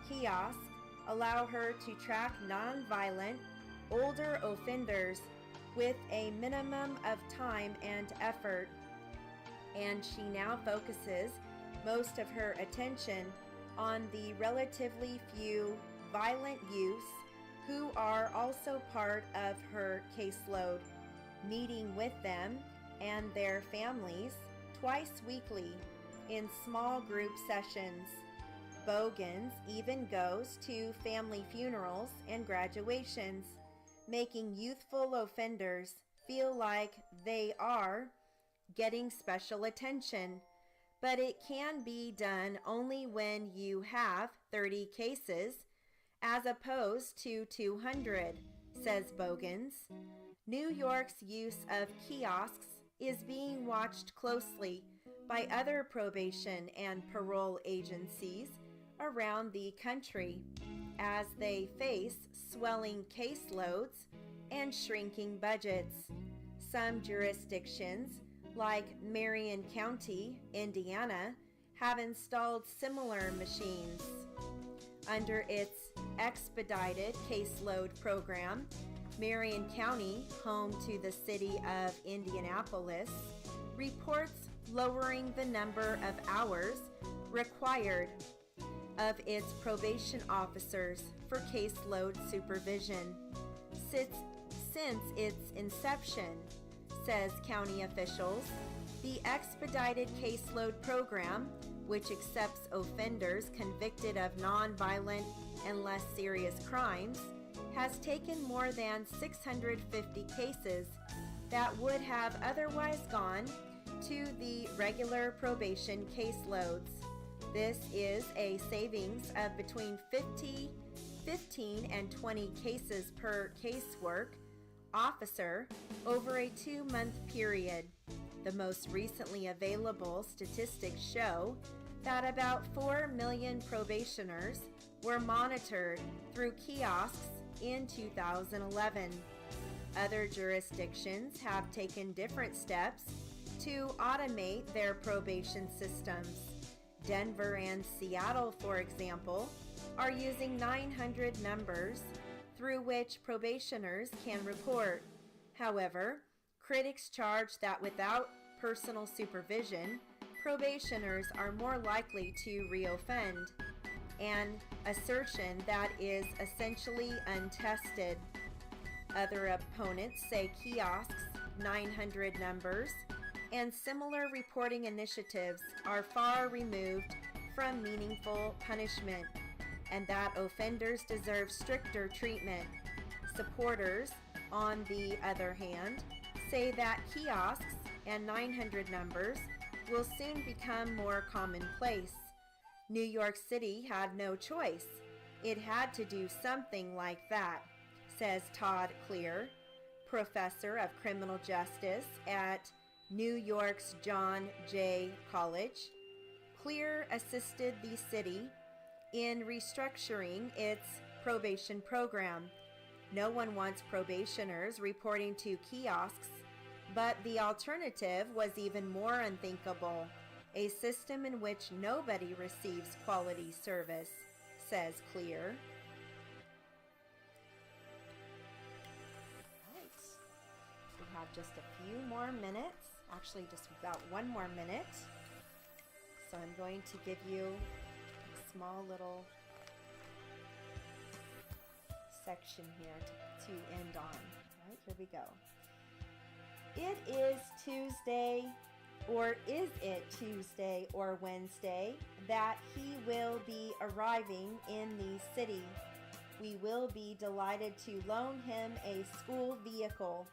Kiosks allow her to track nonviolent, older offenders with a minimum of time and effort, and she now focuses most of her attention on the relatively few violent youths who are also part of her caseload, meeting with them and their families twice weekly in small group sessions. Bogans even goes to family funerals and graduations, making youthful offenders feel like they are getting special attention. But it can be done only when you have 30 cases as opposed to 200, says Bogans. New York's use of kiosks is being watched closely by other probation and parole agencies around the country as they face swelling caseloads and shrinking budgets. Some jurisdictions, like Marion County, Indiana, have installed similar machines. Under its expedited caseload program, Marion County, home to the city of Indianapolis, reports lowering the number of hours required of its probation officers for caseload supervision. Since its inception, says county officials, the expedited caseload program, which accepts offenders convicted of nonviolent and less serious crimes, has taken more than 650 cases that would have otherwise gone to the regular probation caseloads. This is a savings of between 15 and 20 cases per casework officer over a 2-month period. The most recently available statistics show that about 4 million probationers were monitored through kiosks in 2011. Other jurisdictions have taken different steps to automate their probation systems. Denver and Seattle, for example, are using 900 numbers through which probationers can report. However, critics charge that without personal supervision, probationers are more likely to reoffend, an assertion that is essentially untested. Other opponents say kiosks, 900 numbers, and similar reporting initiatives are far removed from meaningful punishment, and that offenders deserve stricter treatment. Supporters, on the other hand, say that kiosks and 900 numbers will soon become more commonplace. New York City had no choice. It had to do something like that, says Todd Clear, professor of criminal justice at New York's John Jay College. Clear assisted the city in restructuring its probation program. No one wants probationers reporting to kiosks, but the alternative was even more unthinkable, a system in which nobody receives quality service, says Clear. Right. We have just a few more minutes, actually just about one more minute. So I'm going to give you a small little section here to end on. All right, here we go. It is Tuesday, or is it Tuesday or Wednesday, that he will be arriving in the city. We will be delighted to loan him a school vehicle.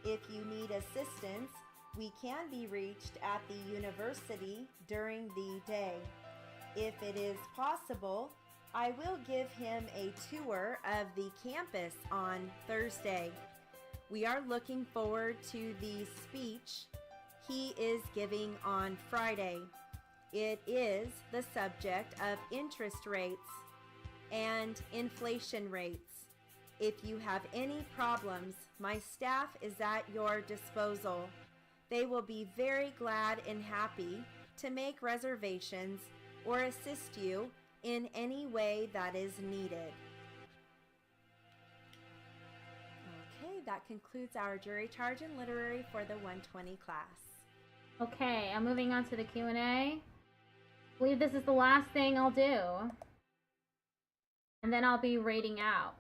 If you need assistance, we can be reached at the university during the day. If it is possible, I will give him a tour of the campus on Thursday. We are looking forward to the speech he is giving on Friday. It is the subject of interest rates and inflation rates. If you have any problems, my staff is at your disposal. They will be very glad and happy to make reservations or assist you in any way that is needed. Okay, that concludes our jury charge and literary for the 120 class. Okay, I'm moving on to the Q&A. I believe this is the last thing I'll do. And then I'll be rating out.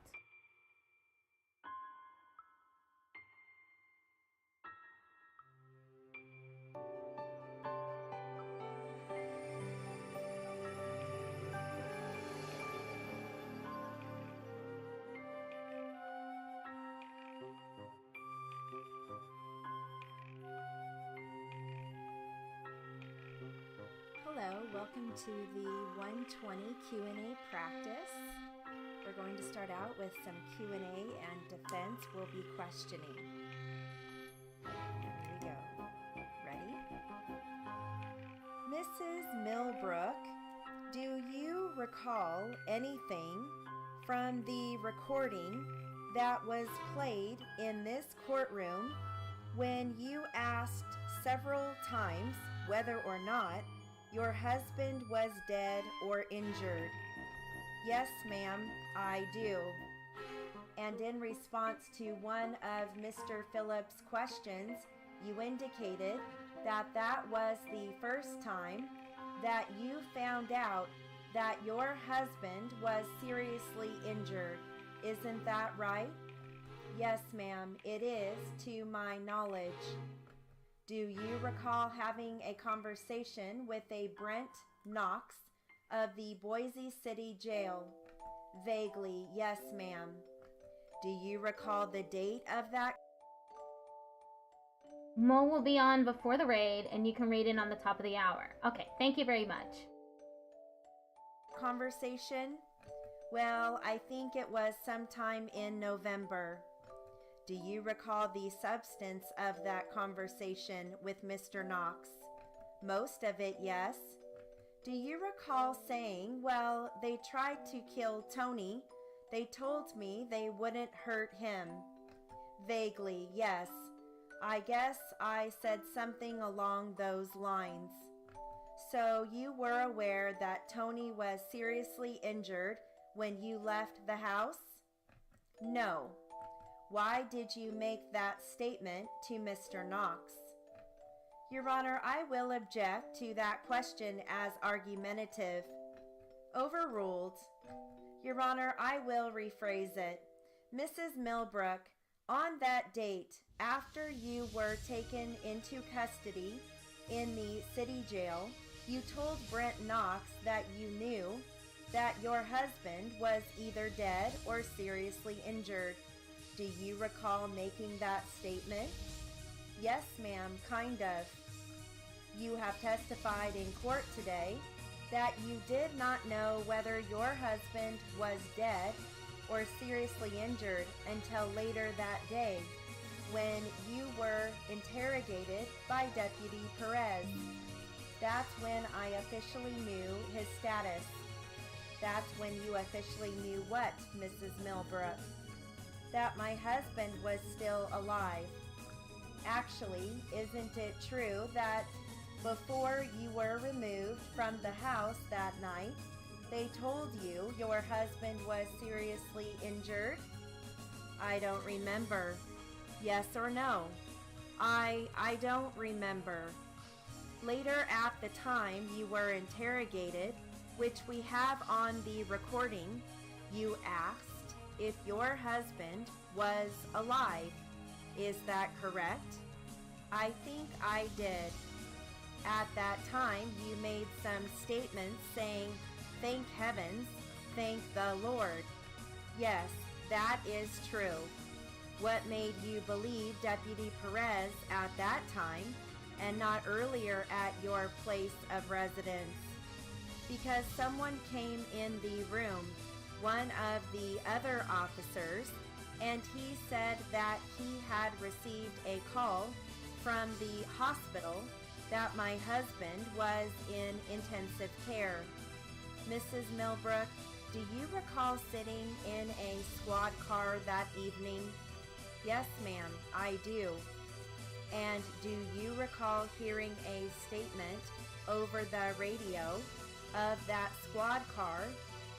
Hello, welcome to the 120 Q&A practice. We're going to start out with some Q&A and defense will be questioning. Here we go. Ready? Mrs. Millbrook, do you recall anything from the recording that was played in this courtroom when you asked several times whether or not your husband was dead or injured? Yes, ma'am, I do. And in response to one of Mr. Phillips' questions, you indicated that that was the first time that you found out that your husband was seriously injured. Isn't that right? Yes, ma'am, it is to my knowledge. Do you recall having a conversation with a Brent Knox of the Boise City Jail? Vaguely, yes, ma'am. Do you recall the date of that? Mo will be on before the raid, and you can raid in on the top of the hour. Okay, thank you very much. Conversation? Well, I think it was sometime in November. Do you recall the substance of that conversation with Mr. Knox? Most of it, yes. Do you recall saying, well, they tried to kill Tony. They told me they wouldn't hurt him? Vaguely, yes. I guess I said something along those lines. So you were aware that Tony was seriously injured when you left the house? No. Why did you make that statement to Mr. Knox? Your Honor, I will object to that question as argumentative. Overruled. Your Honor, I will rephrase it. Mrs. Millbrook, on that date, after you were taken into custody in the city jail, you told Brent Knox that you knew that your husband was either dead or seriously injured. Do you recall making that statement? Yes, ma'am, kind of. You have testified in court today that you did not know whether your husband was dead or seriously injured until later that day when you were interrogated by Deputy Perez. That's when I officially knew his status. That's when you officially knew what, Mrs. Millbrook? That my husband was still alive. Actually, isn't it true that before you were removed from the house that night, they told you your husband was seriously injured? I don't remember. Yes or no? I don't remember. Later at the time you were interrogated, which we have on the recording, you asked if your husband was alive. Is that correct? I think I did. At that time, you made some statements saying, "Thank heavens, thank the Lord." Yes, that is true. What made you believe Deputy Perez at that time and not earlier at your place of residence? Because someone came in the room, one of the other officers, and he said that he had received a call from the hospital that my husband was in intensive care. Mrs. Millbrook, do you recall sitting in a squad car that evening? Yes, ma'am, I do. And do you recall hearing a statement over the radio of that squad car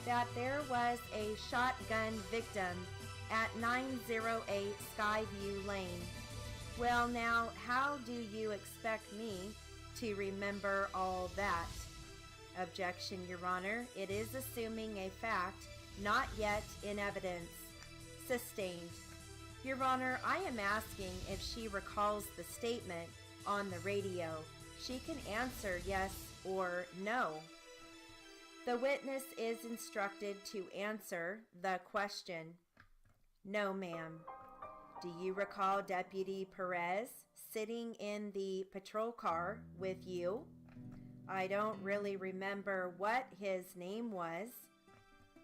that there was a shotgun victim at 908 Skyview Lane? Well, now, how do you expect me to remember all that? Objection, Your Honor. It is assuming a fact not yet in evidence. Sustained. Your Honor, I am asking if she recalls the statement on the radio. She can answer yes or no. The witness is instructed to answer the question. No, ma'am. Do you recall Deputy Perez sitting in the patrol car with you? I don't really remember what his name was.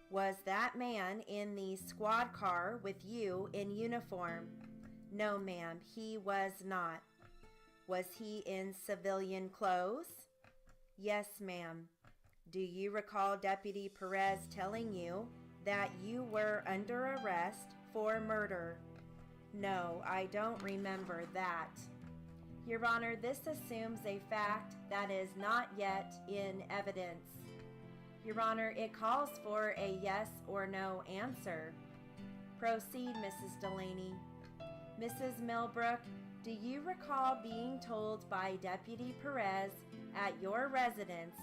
Was that man in the squad car with you in uniform? No, ma'am, he was not. Was he in civilian clothes? Yes, ma'am. Do you recall Deputy Perez telling you that you were under arrest for murder? No, I don't remember that. Your Honor, this assumes a fact that is not yet in evidence. Your Honor, it calls for a yes or no answer. Proceed, Mrs. Delaney. Mrs. Millbrook, do you recall being told by Deputy Perez at your residence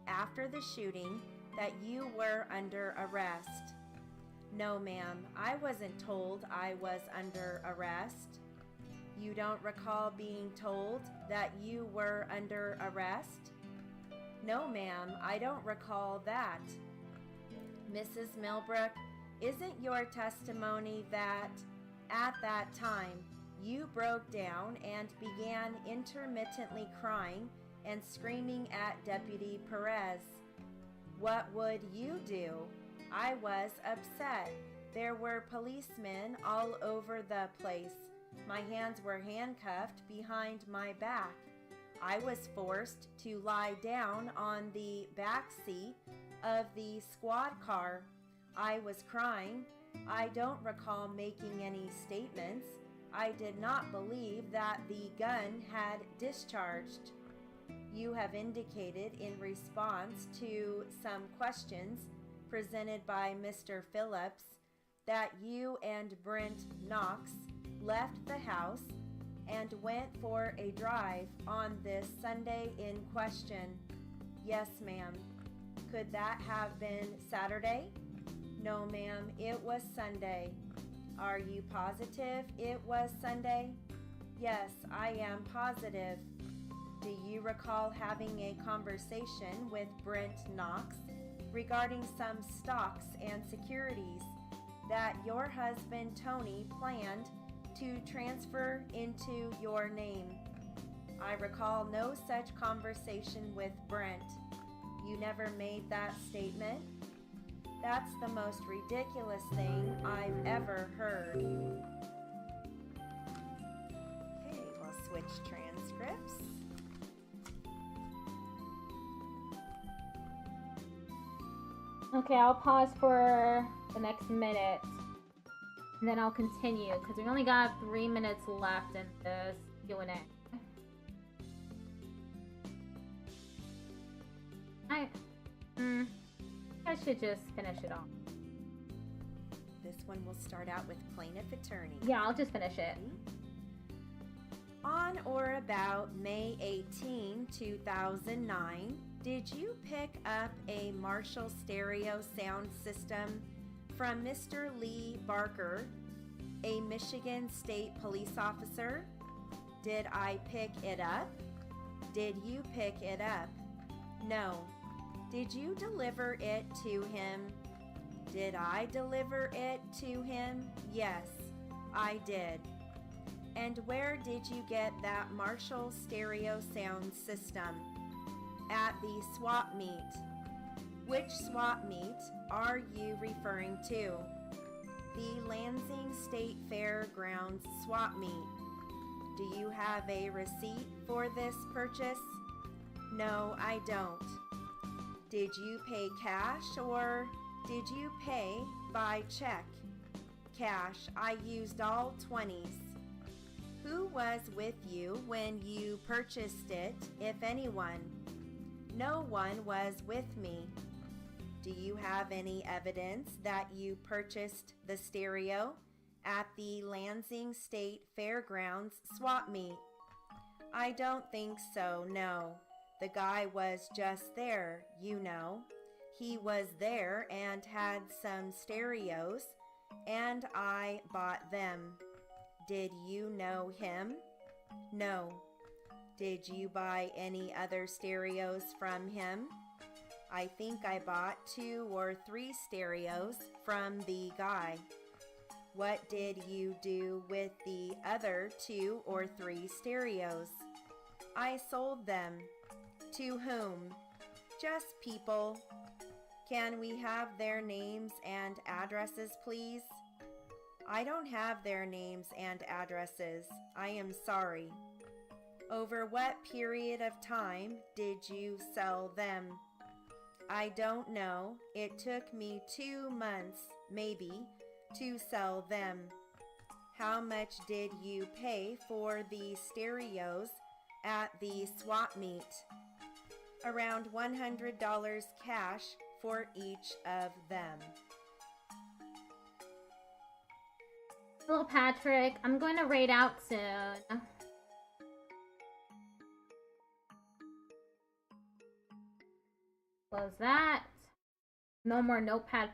after the shooting that you were under arrest? No, ma'am, I wasn't told I was under arrest. You don't recall being told that you were under arrest? No, ma'am, I don't recall that. Mrs. Millbrook, isn't your testimony that at that time you broke down and began intermittently crying and screaming at Deputy Perez? What would you do? I was upset. There were policemen all over the place. My hands were handcuffed behind my back. I was forced to lie down on the back seat of the squad car. I was crying. I don't recall making any statements. I did not believe that the gun had discharged. You have indicated in response to some questions presented by Mr. Phillips that you and Brent Knox left the house and went for a drive on this Sunday in question. Yes, ma'am. Could that have been Saturday? No, ma'am, it was Sunday. Are you positive it was Sunday? Yes, I am positive. Do you recall having a conversation with Brent Knox regarding some stocks and securities that your husband Tony planned to transfer into your name? I recall no such conversation with Brent. You never made that statement? That's the most ridiculous thing I've ever heard. Okay, we'll switch transcripts. Okay, I'll pause for the next minute, and then I'll continue, because we only got 3 minutes left in this Q&A. I should just finish it off. This one will start out with plaintiff attorney. Yeah, I'll just finish it. On or about May 18, 2009, did you pick up a Marshall stereo sound system from Mr. Lee Barker, a Michigan State police officer? Did I pick it up? Did you pick it up? No. Did you deliver it to him? Did I deliver it to him? Yes, I did. And where did you get that Marshall stereo sound system? At the swap meet. Which swap meet are you referring to? The Lansing State Fairgrounds swap meet. Do you have a receipt for this purchase? No, I don't. Did you pay cash or did you pay by check? Cash. I used all 20s. Who was with you when you purchased it, if anyone? No one was with me. Do you have any evidence that you purchased the stereo at the Lansing State Fairgrounds swap meet? I don't think so, no. The guy was just there, you know. He was there and had some stereos, and I bought them. Did you know him? No. Did you buy any other stereos from him? I think I bought 2 or 3 stereos from the guy. What did you do with the other 2 or 3 stereos? I sold them. To whom? Just people. Can we have their names and addresses, please? I don't have their names and addresses. I am sorry. Over what period of time did you sell them? I don't know. It took me 2 months, maybe, to sell them. How much did you pay for the stereos at the swap meet? Around $100 cash for each of them. Hello, Patrick. I'm going to raid out soon. Close that. No more Notepad++.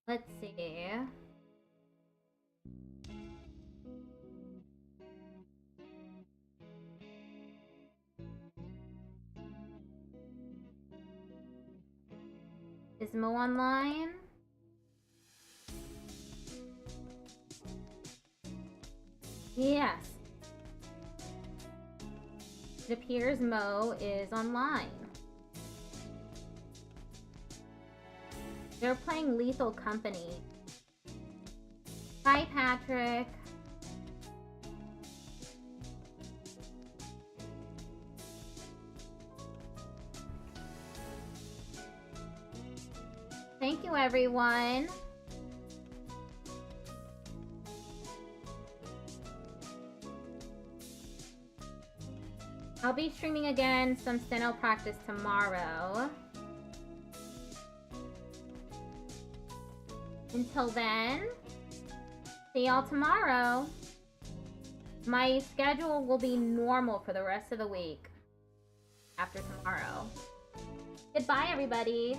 Let's see. Is Mo online? Yes. It appears Mo is online. They're playing Lethal Company. Bye, Patrick. Thank you, everyone. I'll be streaming again some steno practice tomorrow. Until then, see y'all tomorrow. My schedule will be normal for the rest of the week after tomorrow. Goodbye, everybody.